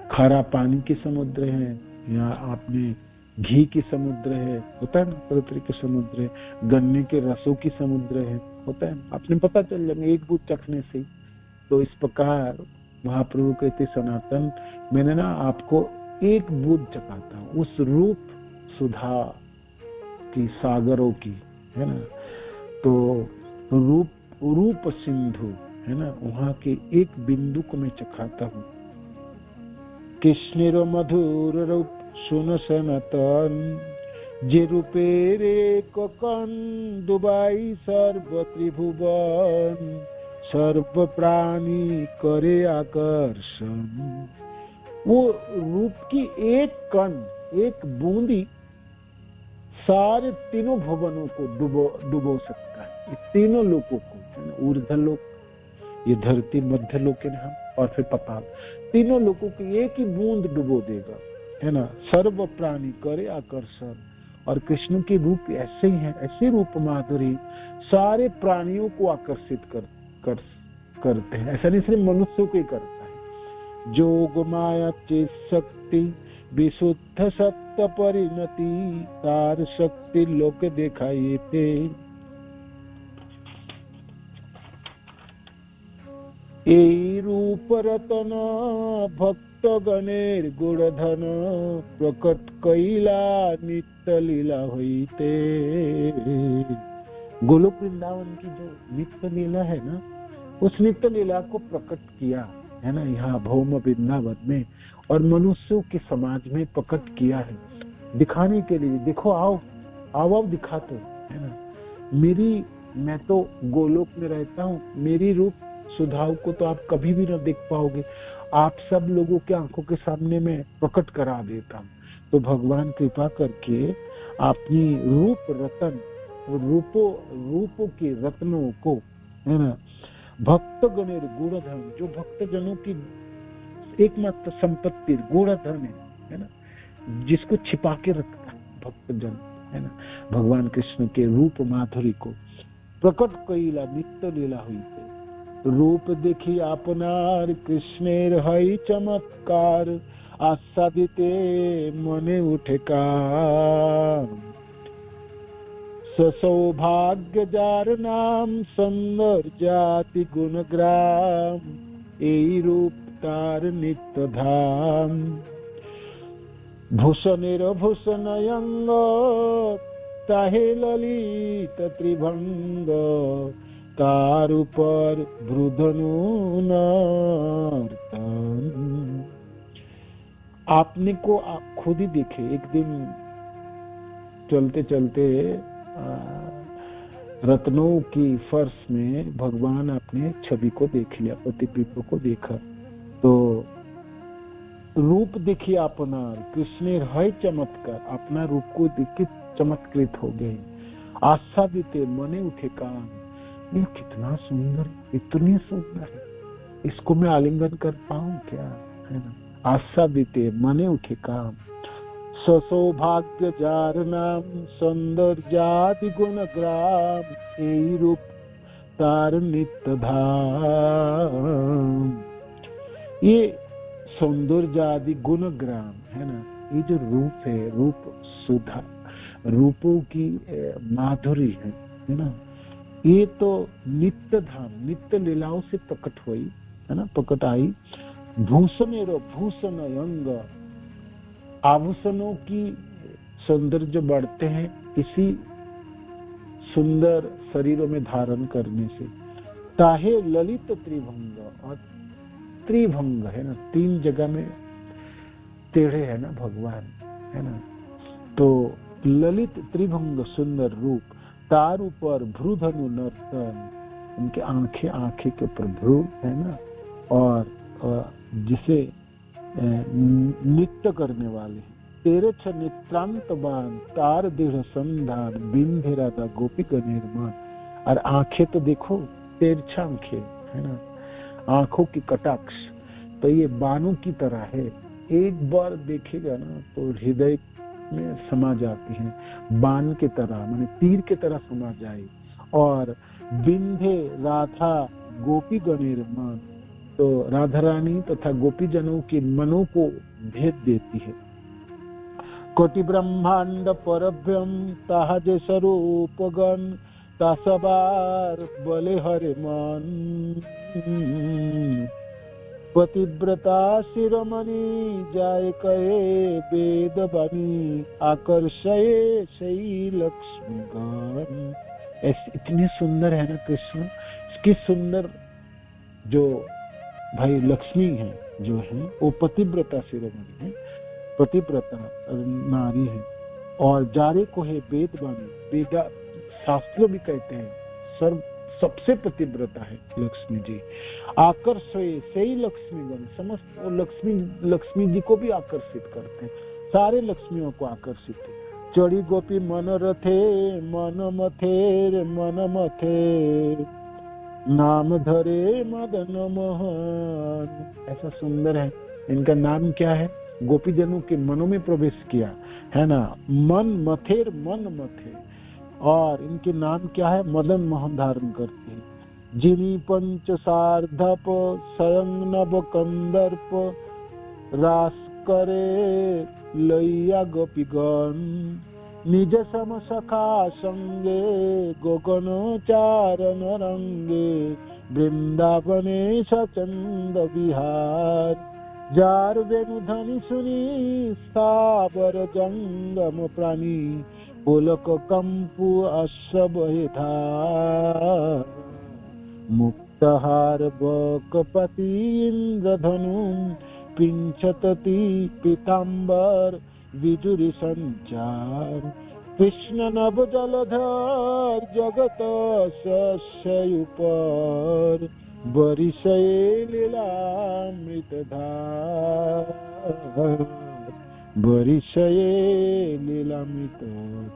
खारा पानी की समुद्र है, या आपने घी की समुद्र है, होता है ना, तरह तरह के समुद्र है, गन्ने के रसों की समुद्र है, होता है, आपने पता चल जाएगा एक बूंद चखने से। तो इस प्रकार महाप्रभु कहते, सनातन, मैंने ना आपको एक बूंद चखाता हूँ उस रूप सुधा की, सागरों की, है ना। तो रूप सिंधु है ना, वहां के एक बिंदु को मैं चखाता हूँ। कृष्णेर मधुर रूप सुन सनातन, जे रूपे रे ककन दुबाई सर्व त्रिभुवन, सर्व प्राणी करे आकर्षण। वो रूप की एक कण, एक बूंदी सारे तीनों भुवनों को डुबो सकता है, तीनों लोकों को, ऊर्ध्वलोक, ये धरती, मध्य लोक है हम, और फिर पाताल, तीनों लोकों की एक ही बूंद डुबो देगा, है ना। सर्व प्राणी करे आकर्षण। और कृष्ण के रूप ऐसे ही है, ऐसे रूप माधुरी सारे प्राणियों को आकर्षित करते हैं। ऐसा नहीं सिर्फ मनुष्यों को ही करता है। जोग माया चेत शक्ति विशुद्ध सत्य परिणति, तार शक्ति लोक दिखाई थे। এই रूप रतन भक्त गणेर गुणधन, प्रकट कैला नित्य लीला होते। गोलोक वृंदावन की जो नित्य लीला है ना, उस नित्य लीला को प्रकट किया है ना यहाँ भौम वृंदावन में, और मनुष्यों के समाज में प्रकट किया है, दिखाने के लिए। देखो, आओ दिखा तो, है ना। मैं तो गोलोक में रहता हूँ, मेरी रूप सुधाओं को तो आप कभी भी न देख पाओगे, आप सब लोगों के आंखों के सामने में प्रकट करा देता हूँ। तो भगवान कृपा करके अपनी रूप रतन, रूपों के रत्नों को, है ना, भक्त गणेर गुणधन, जो भक्त जनों की एकमात्र संपत्ति गुणधन है ना, जिसको छिपा के रखता है भक्त जन, है ना, भगवान कृष्ण के रूप माधुरी को प्रकट कईला नित्य लीला हुईते। रूप देखी आपनार कृष्णेर हई चमत्कार, आस्वादिते मने उठे काम। सौभाग्य जार नाम सुंदर जाति गुणग्राम, एई रूप तार नित्य धाम। भूषणेर भूषणयंग, ताहे ललित त्रिभंग, तार ऊपर भ्रुधनु नर्तन। आपने को आप खुद ही देखे, एक दिन चलते चलते रत्नों की फर्श में भगवान अपने छवि को देख लिया, प्रतिबिंब को देखा। तो रूप देखिए अपना, कृष्ण है चमत्कार, अपना रूप को देख के चमत्कृत हो गए। आस्वादिते मने उठे काम, ये कितना सुंदर, इतनी सुंदर है, इसको मैं आलिंगन कर पाऊं क्या, है ना। आस्वादिते मने उठे काम, सौभाग्य जार नाम सुंदर जाति गुण ग्राम, यही रूप तार नित्य धाम। ये सौंदर्य आदि गुण ग्राम है ना, ये जो रूप है, रूप सुधा, रूपों की माधुरी है ना। ये तो नित्य धाम, नित्य लीलाओं से प्रकट हुई है ना, प्रकट आई। भूषणेरो भूषण अंग, आभूषणों की सौंदर्य बढ़ते हैं इसी सुंदर शरीरों में धारण करने से। ताहे ललित त्रिभंग, और त्रिभंग है ना, 3 जगह में टेढ़े है ना भगवान, है ना। तो ललित त्रिभंग सुंदर रूप, तार ऊपर भ्रुधनु नर्तन, उनके आंखें के ऊपर भ्रू है ना, और जिसे नित्य करने वाले। तेरे छ नेत्रांत बाण, तार दृढ़ संधान, बिंधे राधा गोपी का निर्माण। और आंखें तो देखो, तिरछा आंखें है ना, आंखों की कटाक्ष तो ये बाणों की तरह है, एक बार देखेगा ना तो हृदय में समा जाती है, बाण के तरह, माने तीर के तरह समा जाए। और बिंधे राधा गोपी गणेर मन, तो राधा रानी तथा गोपी जनों के मनों को भेद देती है। कोटि ब्रह्मांड परभ्रम, ताहा जे स्वरूप गण, तासबार बले हरे मन। पतिव्रता शिरोमणि, जाय कहे वेद बनी, आकर्षये सही लक्ष्मी गण। इतनी सुंदर है ना कृष्ण, इसकी सुंदर जो भाई लक्ष्मी है जो है, वो पतिव्रता शिरोमणि है, पतिव्रता नारी है। और जारे को है वेद बानी, वेदा शास्त्र भी कहते हैं सर्व सबसे पतिव्रता है लक्ष्मी जी। आकर्षय सही लक्ष्मी गण, समस्त लक्ष्मी जी को भी आकर्षित करते हैं, सारे लक्ष्मियों को आकर्षित है। चढ़ी गोपी मन रथे, मन मथे मन मथे, नाम धरे मदन मोहन। ऐसा सुंदर है, इनका नाम क्या है, गोपी जनों के मनों में प्रवेश किया है ना, मन मथेर मन मथे। और इनके नाम क्या है, मदन मोहन धारण करते हैं। जिनी पंच सार्धप, स्वयं नव कंदर्प, रास करे लैया गोपीगण। निज सम सखा संगे, गोगन चारण रंगे, वृंदावने सचंद विहार। जार वेणु ध्वनि सुनी, स्थावर जंगम प्राणी, पुलक कंपु अश्व धार। मुक्तहार बकपति इंद्रधनु, पिंचतति पीतांबर विजुरी संचार। कृष्ण नभ जलधर, जगत सस्युपर, बरिशये लीलामृत धार। बरिशये लीलामृत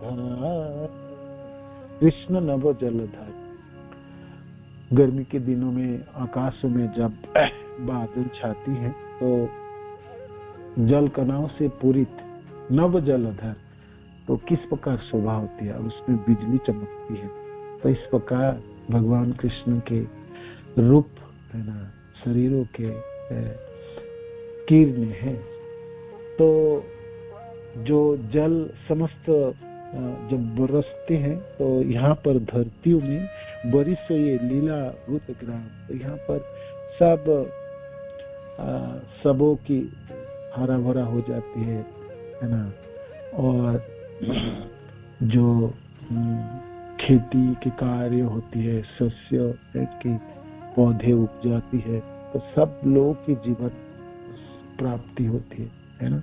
धार। कृष्ण नभ जलधर, गर्मी के दिनों में आकाश में जब बादल छाती है तो जल कणाओं से पूरित नव जलधर, तो किस प्रकार शोभा होती है, उसमें बिजली चमकती है। तो इस प्रकार भगवान कृष्ण के रूप है ना, शरीरों के कीर्ण है। तो जो जल समस्त जब बरसते हैं तो यहाँ पर धरतियों में बड़ी से ये लीला भूत ग्राम, तो यहाँ पर सब सबों की हरा भरा हो जाती है ना। और जो खेती के कार्य होती है, शस्य के पौधे उग जाती है, तो सब लोगों की जीवन प्राप्ति होती है ना।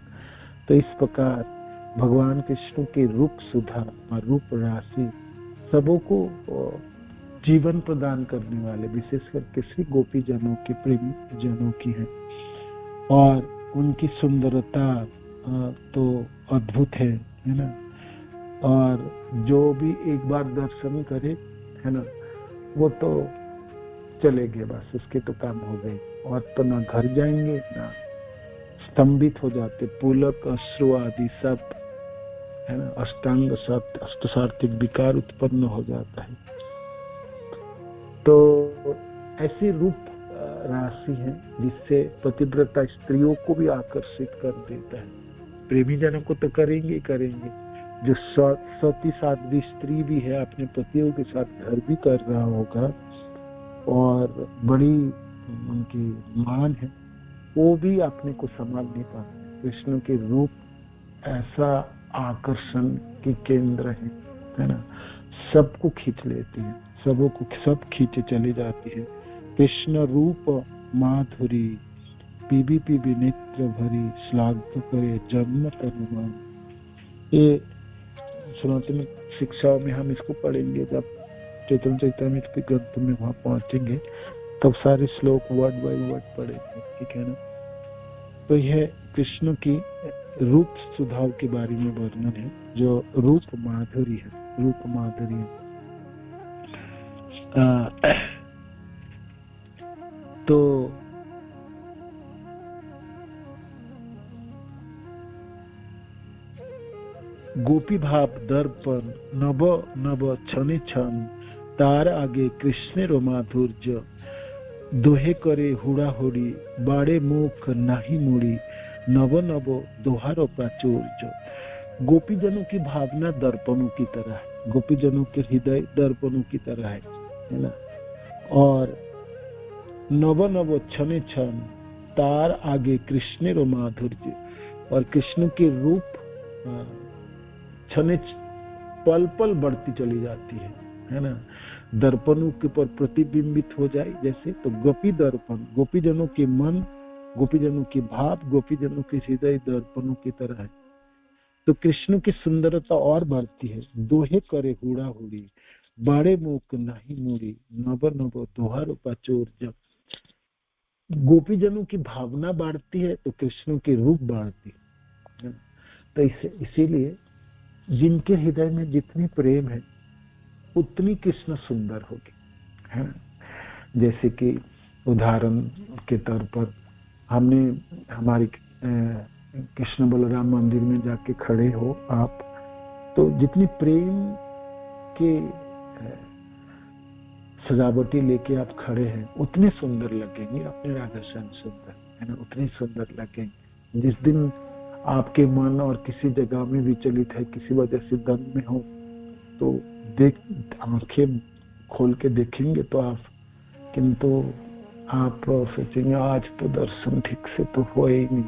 तो इस प्रकार भगवान कृष्ण के रूप सुधा और रूप राशि सबों को जीवन प्रदान करने वाले, विशेष करके श्री गोपी जनों के प्रेमी जनों की है। और उनकी सुंदरता तो अद्भुत है ना। और जो भी एक बार दर्शन करे है ना, वो तो चले गए, बस उसके तो काम हो गए, और तो ना घर जाएंगे ना, स्तंभित हो जाते, पुलक अश्रु आदि सब है ना, अष्टांग अष्टसार्थिक विकार उत्पन्न हो जाता है। तो ऐसी रूप राशि है जिससे पतिव्रता स्त्रियों को भी आकर्षित कर देता है। प्रेमी जनों को तो करेंगे ही करेंगे, जो सती साध्वी स्त्री भी है अपने पतियों के साथ घर भी कर रहा होगा और बड़ी उनकी मान है, वो भी अपने को संभाल नहीं पाते। कृष्ण के रूप ऐसा आकर्षण के केंद्र है ना, सबको खींच लेती है, सबों को सब खींचे चली जाती है। कृष्ण रूप माधुरी पीबी पीबी नेत्र भरी, श्लाघ्य करे जन्म तनुमान। ये सनातन शिक्षाओं में हम इसको पढ़ेंगे, जब चैतन्य चैतन्य के ग्रंथ में वहां पहुंचेंगे तब सारे श्लोक वर्ड बाय वर्ड पढ़ेंगे, ठीक है ना। तो यह कृष्ण की रूप सुधाव के बारे में वर्णन है, जो रूप माधुरी है, रूप माधुरी है। तो गोपी भाव दर्पण नभ नभ छने छन, तार आगे कृष्ण रो माधुर्य, दोहे करे हुड़ा हुड़ी, बाड़े मुख नाही मुड़ी, नव नव दोहारो प्राचुर्य। गोपी जनों की भावना दर्पणों की तरह है, गोपी जनों के हृदय दर्पणों की तरह है ना। और नव नव छने छन, तार आगे कृष्ण रो माधुर्य, और कृष्ण के रूप छने पल पल बढ़ती चली जाती है ना। दर्पणों के पर प्रतिबिंबित हो जाए जैसे, तो गोपी दर्पण, गोपी जनों के मन, गोपी जनों की भाव, गोपी जनों के हृदय दर्पणों की तरह है। तो कृष्ण की सुंदरता और बढ़ती है। दोहे करे हुड़ा हुड़ी, बड़े मुख नहीं मुड़ी, नव नव दोहारो प्राचुर्य। गोपी जनों की भावना बढ़ती है तो कृष्ण के रूप बढ़ती है। तो इसीलिए जिनके हृदय में जितनी प्रेम है उतनी कृष्ण सुंदर होगी, है ना। जैसे कि उदाहरण के तौर पर हमने हमारी कृष्ण बलराम मंदिर में जाके खड़े हो आप, तो जितनी प्रेम के सजावटी लेके आप खड़े हैं उतने सुंदर लगेंगे, अपने राधा श्याम सुंदर है ना, उतने सुंदर लगेंगे। जिस दिन आपके मन और किसी जगह में विचलित है, किसी वजह से द्वंद में हो, तो आंखें खोल के देखेंगे तो आप, किंतु आप सोचेंगे आज तो दर्शन ठीक से तो हो ही नहीं,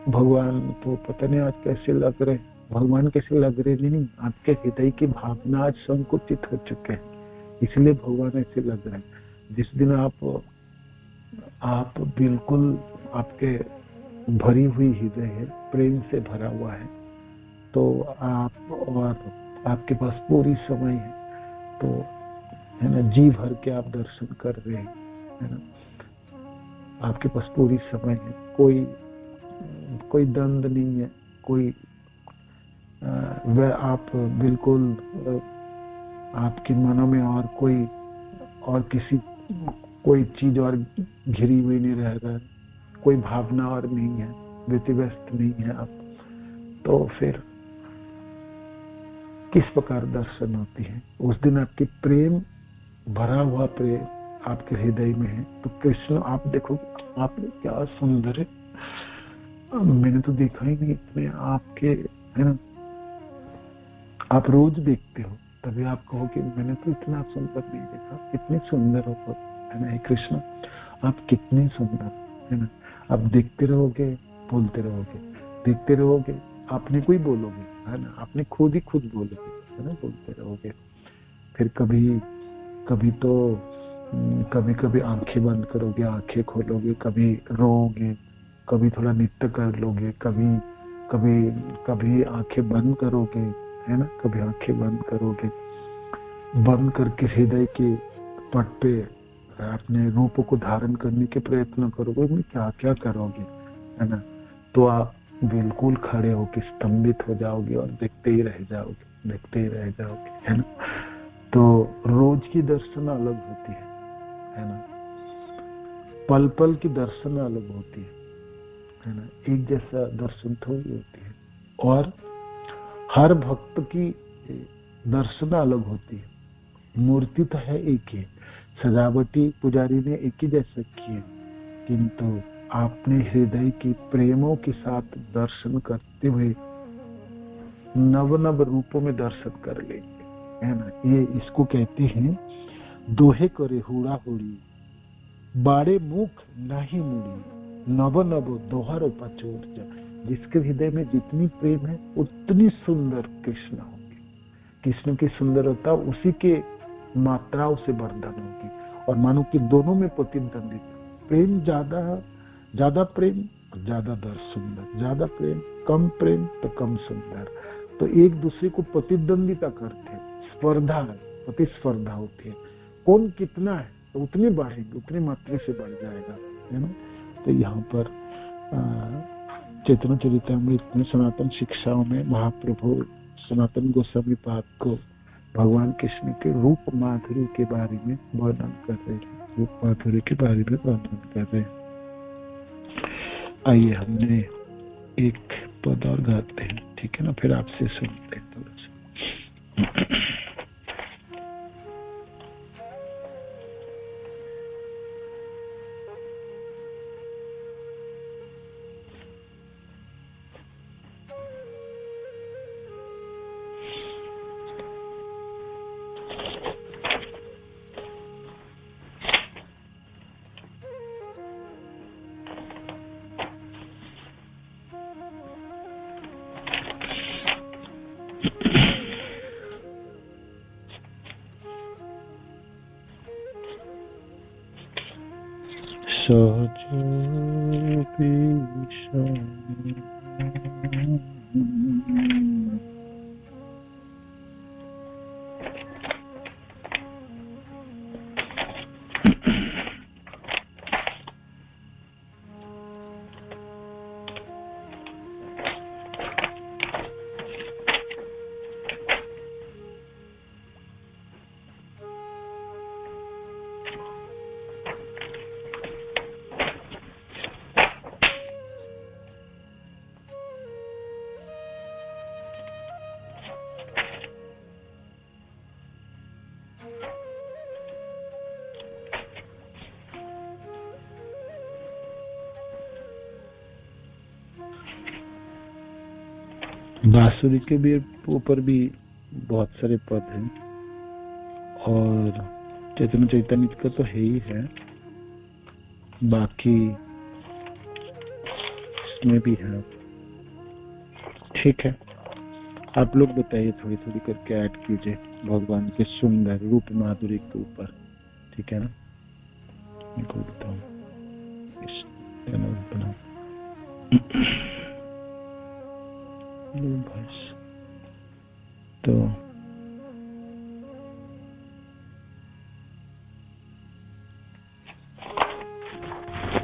भगवान तो पता नहीं आज कैसे लग रहे, भगवान कैसे लग रहे नहीं, आपके हृदय की भावना आज संकुचित हो चुके हैं, इसलिए भगवान ऐसे लग रहे हैं। जिस दिन आप बिल्कुल आपके भरी हुई हृदय है, प्रेम से भरा हुआ है, तो आप और आपके पास पूरी समय है, तो है ना, जी भर के आप दर्शन कर रहे हैं, है ना, आपके पास पूरी समय है, कोई दंड नहीं है, कोई वह आप बिल्कुल आपके मनों में और कोई चीज और घिरी हुई नहीं रह रहा है, कोई भावना और नहीं है, व्यतिव्यस्त नहीं है आप। तो फिर किस प्रकार दर्शन होती है। उस दिन आपके प्रेम भरा हुआ प्रेम आपके हृदय में है तो कृष्ण आप देखो आप क्या सुंदर है, मैंने तो देखा ही नहीं इतने आपके, है ना। आप रोज देखते हो तभी आप कहो कि मैंने तो इतना सुंदर नहीं देखा, कितने सुंदर हो, है ना। कृष्ण आप कितने सुंदर, है ना। आप देखते रहोगे बोलते रहोगे, देखते रहोगे आपने कोई बोलोगे, है ना, आपने खुद ही खुद बोलोगे, है ना, बोलते रहोगे। फिर कभी तो कभी कभी आंखें बंद करोगे, आंखें खोलोगे, कभी रोओगे, कभी थोड़ा नृत्य कर लोगे, कभी आंखें बंद करोगे, है ना, कभी आंखें बंद करोगे, बंद करके हृदय के पट पे अपने रूप को धारण करने के प्रयत्न करोगे, में क्या क्या करोगे, है ना। तो आप बिल्कुल खड़े होकर स्तंभित हो जाओगे और देखते ही रह जाओगे, देखते ही रह जाओगे, है ना। तो रोज की दर्शन अलग होती है ना। पल पल की दर्शन अलग होती है ना। एक जैसा दर्शन थोड़ी होती है। और हर भक्त की दर्शन अलग होती है। मूर्ति तो है एक ही, सजावटी पुजारी ने एक ही जैसे की है, किंतु आपने हृदय की प्रेमों के साथ दर्शन करते हुए नव नव रूपों में दर्शन कर लेंगे, है ना। ये इसको कहते हैं दोहे करे हुड़ा हुड़ी, बाड़े मुख नहीं मुड़ी, नव नव दोहर पचोर जा। जिसके हृदय में जितनी प्रेम है उतनी सुंदर कृष्ण होंगे। कृष्ण की सुंदरता उसी के मात्राओं से वर्धन होगी। और मानो कि दोनों में प्रतिद्वंदिता, प्रेम ज्यादा प्रेम ज्यादा सुंदर, ज्यादा प्रेम कम प्रेम तो कम सुंदर। तो एक दूसरे को प्रतिद्वंदिता करते हैं, स्पर्धा है, प्रतिस्पर्धा होती है। कौन कितना है तो उतनी बढ़ेगी, उतनी मात्रा से बढ़ जाएगा, है ना। तो यहाँ पर चैतन्य चरितामृत में सनातन शिक्षाओं में महाप्रभु सनातन गोस्वामी पाद को भगवान कृष्ण के रूप माधुर्य के बारे में वर्णन कर रहे हैं, रूप माधुर्य के बारे में वर्णन कर रहे हैं। आइए हमने एक पद और गाते हैं, ठीक है ना, फिर आपसे सुनते हैं थोड़ा सा। बांसुरी के भी ऊपर भी बहुत सारे पद हैं और चैतन्य चैतन्य का तो है ही है, बाकी इसमें भी है। ठीक है, आप लोग बताइए, थोड़ी थोड़ी करके ऐड कीजिए भगवान के सुंदर रूप माधुर्य के ऊपर, ठीक है ना। मैं को बताऊं तो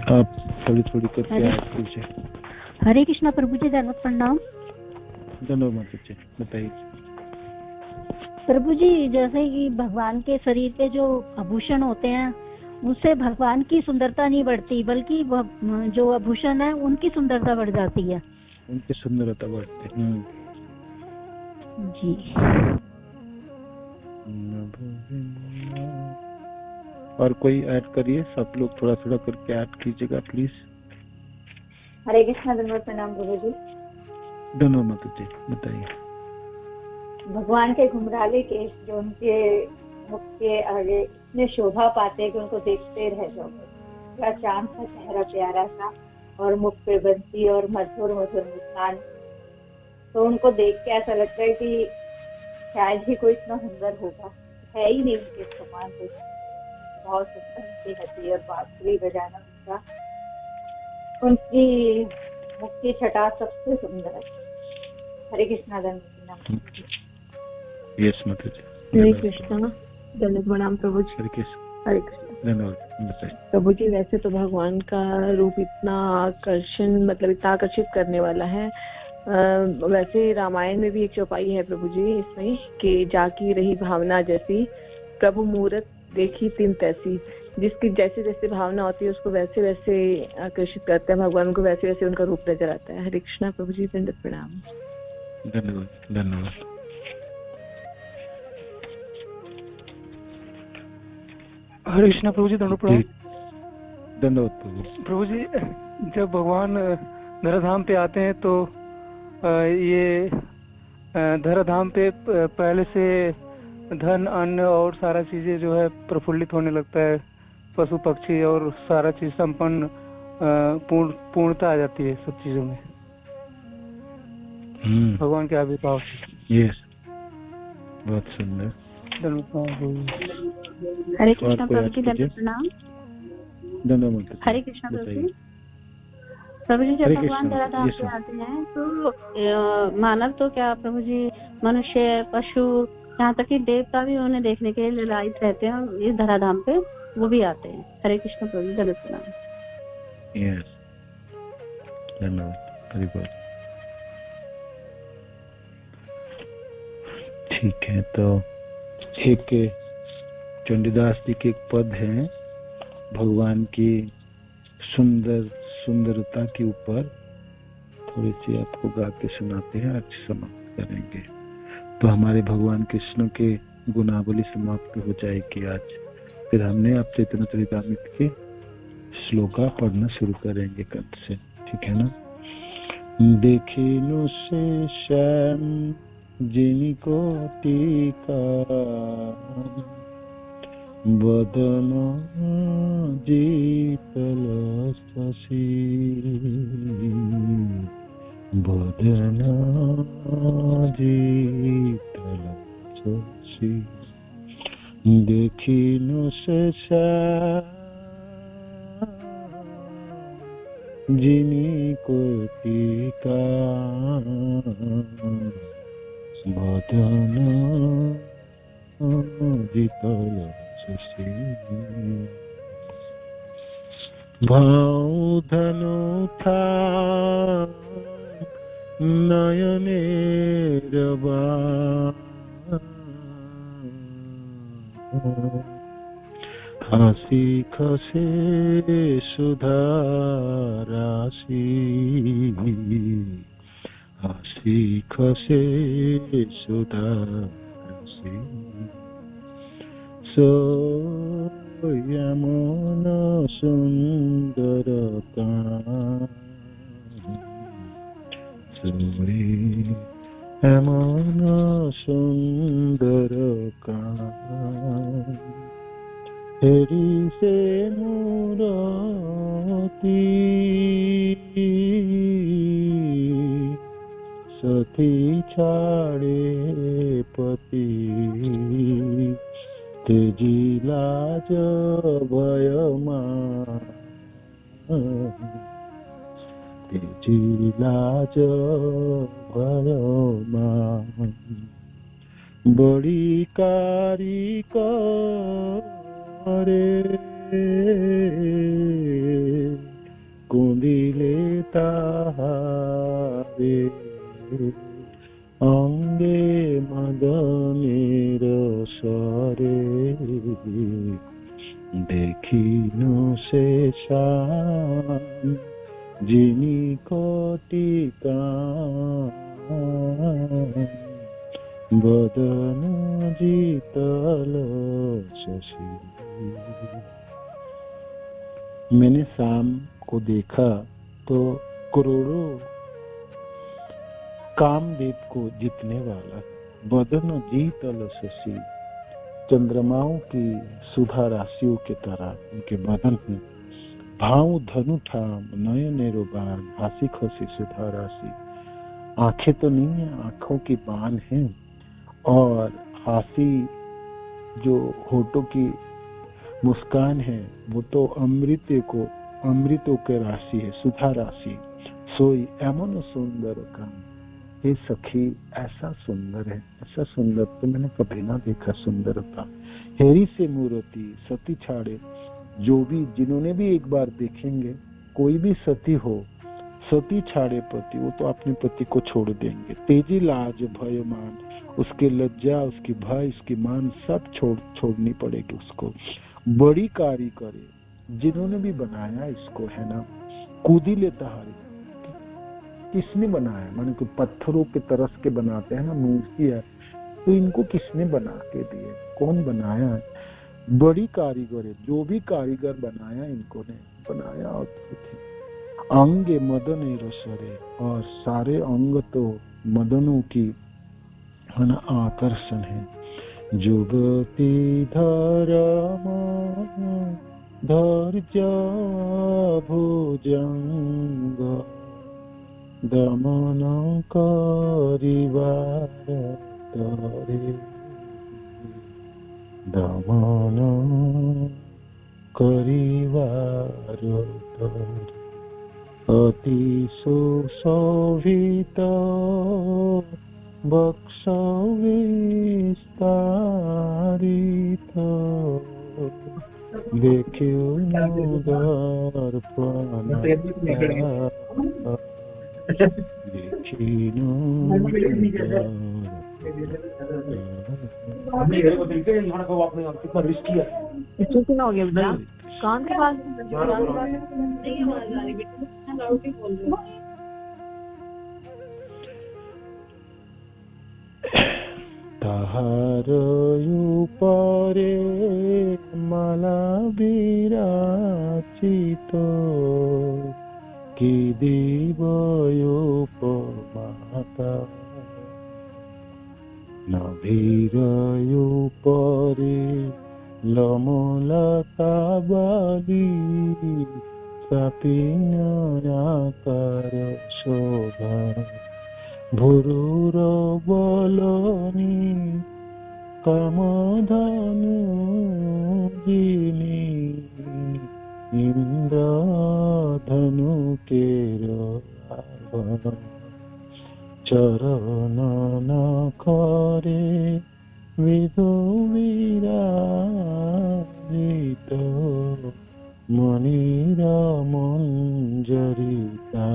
आप थोड़ी थोड़ी करके ऐड कीजिए। हरे कृष्णा प्रभु जी, धन्यवाद, प्रणाम। धन्यवाद जी, बताइए प्रभु जी। जैसे कि भगवान के शरीर पे जो आभूषण होते हैं उससे भगवान की सुंदरता नहीं बढ़ती, बल्कि जो आभूषण है उनकी सुंदरता बढ़ जाती है, उनकी सुंदरता बढ़ती है। जी। और कोई ऐड करिए, सब लोग थोड़ा थोड़ा करके ऐड कीजिएगा प्लीज। हरे कृष्णा, धन्यवाद, प्रणाम प्रभु जी। धन्यवाद माता जी, बताइए। भगवान के घुंघराले केश जो उनके मुख के आगे इतने शोभा पाते हैं कि उनको देखते रह जाओगे। क्या चांद सा चेहरा प्यारा सा, और मुख पे बंसी और मधुर मधुर मुस्कान। तो उनको देख के ऐसा लगता है कि शायद ही कोई इतना सुंदर होगा, है ही नहीं उनके समान कुछ। बहुत सुंदर उनकी हंसी और बांसुरी बजाना उनकी मुख की छटा सबसे सुंदर है। हरे कृष्णा, धन्यवाद। यस माता जी। हरे कृष्णा, धन्यवाद, प्रणाम प्रभु जी। हरे कृष्ण, हरे कृष्ण। धन्यवाद, बताइए। प्रभु जी, वैसे तो भगवान का रूप इतना आकर्षण, मतलब इतना आकर्षित करने वाला है। वैसे रामायण में भी एक चौपाई है प्रभु जी इसमें कि जाकी रही भावना जैसी, प्रभु मूरत देखी तिन तैसी। जिसकी जैसे जैसे भावना होती है उसको वैसे वैसे आकर्षित करते हैं भगवान को, वैसे वैसे उनका रूप नजर आता है। हरे कृष्णा प्रभु जी, दंडवत प्रणाम। धन्यवाद, धन्यवाद। हरे कृष्णा प्रभु जी, दंडवत प्रणाम। धन्यवाद प्रभु जी। जब भगवान धराधाम पे आते हैं तो ये धराधाम पे पहले से धन अन्न और सारा चीजें जो है प्रफुल्लित होने लगता है, पशु पक्षी और सारा चीज संपन्न पूर्णता आ जाती है सब चीजों में भगवान के आविर्भाव से। यस, बहुत सुंदर। हरे कृष्णा प्रभु जी, धन्यवाद, प्रणाम। धन्यवाद। हरे कृष्णा प्रभु जी। प्रभु जी, जब भगवान धराधाम पे आते हैं तो मानव तो क्या प्रभु जी, मनुष्य, पशु, यहाँ तक कि देवता भी उन्हें देखने के लिए ललायित रहते हैं, और इस धराधाम पे वो भी आते हैं। हरे कृष्ण प्रभु जी, धन्यवाद, प्रणाम। यस, धन्यवाद, हरिबोल। ठीक है, तो एक चंडीदास जी के एक पद है भगवान की सुंदरता के ऊपर, थोड़ी सी आपको गा के सुनाते हैं, आज समाप्त करेंगे। तो हमारे भगवान कृष्ण के गुणावली समाप्त हो जाएगी आज। फिर हमने आप चैतन्य चरितामृत के श्लोका पढ़ना शुरू करेंगे कल से, ठीक है ना। देखिनु से श्याम जिनको टीका बदन जीतल शशि, बदन जीतल शशि, देखिनु से जिनको टीका बदन जीतल शशि, भाव धनु था नयने रवा, हासी खसे सुधा राशि, हासी खसे सुधा राशि, सोयमन सुंदर कान, सोयमन सुंदर कान, हेरी से मूरति सती छाड़े पति, तेजी लाज भय मान, तेजी लाज भय मान, बड़ी कारी करे कुंदिले ताहारे, अंगे मदनेर सरे, देखिनु से श्याम जिनी कोटिका बदन जीतल शशि। मैंने शाम को देखा तो करोड़ों कामदेव को जीतने वाला। बदन जीतल शशि, चंद्रमाओं की सुधा राशियों के तरह उनके बदन में भाव धनु ठाम नयनेरो बाण हासी खसी सुधा राशि। आंखें तो नहीं है, आंखों की बाण है, और हासी जो होठों की मुस्कान है वो तो अमृतों के राशि है, सुधा राशि। सोई एमन सुंदर काम, हे सखी ऐसा सुंदर है, ऐसा सुंदर तो मैंने कभी ना देखा सुंदरता। हेरी से मूर्ति सती छाड़े, जो भी जिन्होंने भी एक बार देखेंगे, कोई भी सती हो, सती छाड़े पति, वो तो अपने पति को छोड़ देंगे। तेजी लाज भय मान, उसके लज्जा, उसकी भय, उसकी मान सब छोड़नी पड़ेगी उसको। बड़ी कारीगरी, जिन्होंने भी बनाया इसको है ना, कूदी लेता हरी, किसने बनाया? माने कि पत्थरों के तरस के बनाते हैं ना मूर्ति है, तो इनको किसने बना के दिए? कौन बनाया है? बड़ी कारीगर है, जो भी कारीगर बनाया इनको ने बनाया। अंगे मदन रसरे, और सारे अंग तो मदनों की है ना आकर्षण है। जुगती धर्म धैर्य भुजंग दमन करिवार तरे, दमन करिवार तरे। अति सुशोभित वक्ष विस्तारित, देखियो दर्पण कितना हो गया बेटा? कान के पास ताहार ऊपरे माला विराचित, कि दिवयोपमाता। नभीरयोपरे लमलता बाली, सापिन्याकार शोभा। भुरुर बलनी कामधनु जिनी, इंद्र धनु केरो चरण न करे विधो विराजित, मणिरा मंजरिता।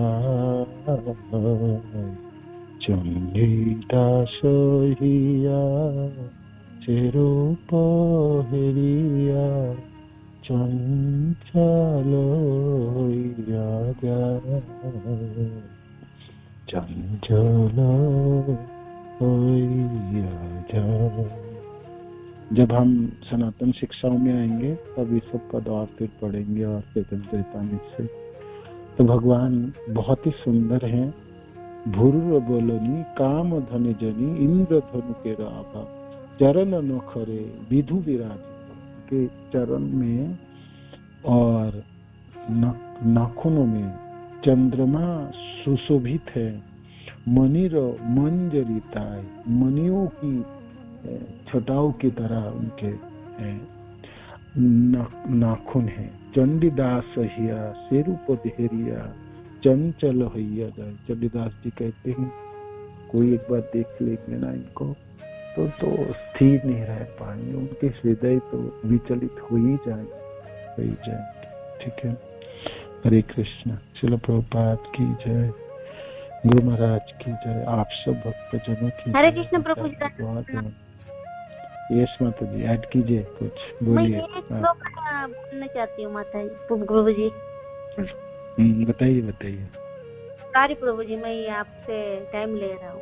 चंडिता सहिया चेरूप हेरिया, चंचल राजा चंचल राजा। जब हम सनातन शिक्षाओं में आएंगे तब ये सब पद और फिर पढ़ेंगे और चैतन्य चरितामृत से। तो भगवान बहुत ही सुंदर हैं। भूर्व बोलनी काम धन जनी, इंद्र धनु के राभा। चरण नखरे विधु विराज, के चरण में और नाखूनों में चंद्रमा सुशोभित है। मणिर मंजरिताय, मणियों की छटाओं की तरह उनके नाखून है। चंडीदास हिया शेरूप देहरिया, चंचल हैया जाए। चंडीदास जी कहते हैं कोई एक बार देख लेंगे ना इनको तो स्थिर नहीं रह पाएंगे, उनके हृदय तो विचलित हो ही जाएंगे। ठीक है। हरे कृष्ण। श्रील प्रभुपाद की जय, गुरु महाराज की जय, आप सब भक्तजनों की हरे कृष्ण प्रभु जी। यस माता जी, ऐड कीजिए कुछ, बोलिए। बोलना चाहती हूँ माता जी, प्रभु जी। बताइए। सॉरी प्रभु जी, मैं आपसे टाइम ले रहा हूँ।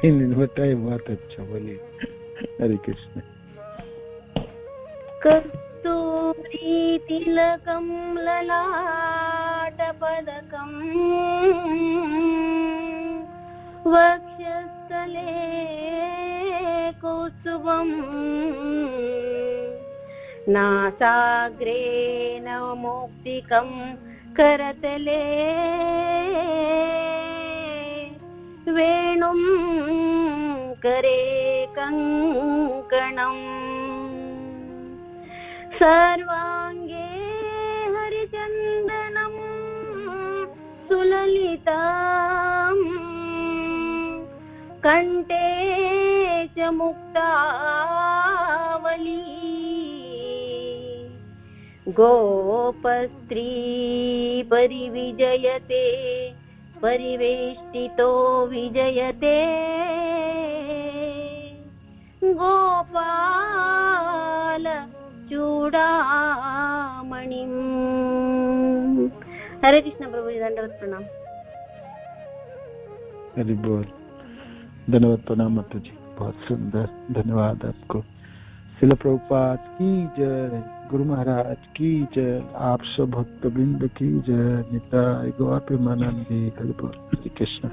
इन्होंने बताया, बहुत अच्छा, बोलिए। हरे कृष्ण। कस्तूरी तिलकं ललाटपदकं वक्षस्थले कौस्तुभं नासाग्रे नवमौक्तिकं करतले वेणुं करे कंकणम् सर्वांगे हरिचन्दनं सुललितं कंठे च मुक्तावली गोपस्त्री परिविजयते परिवेष्टितो विजयते गोपाल चूड़ामणिम। हरे कृष्ण प्रभु जी, दंडवत प्रणाम। हरि बोल। धन्यवाद, प्रणाम माता जी, बहुत सुंदर, धन्यवाद आपको। शिल प्रभुपाद की जय, गुरु महाराज की जय, आप सब भक्तवृंद की जय, निताय गौर प्रेमानंदी। हरि बोल। हरे कृष्ण।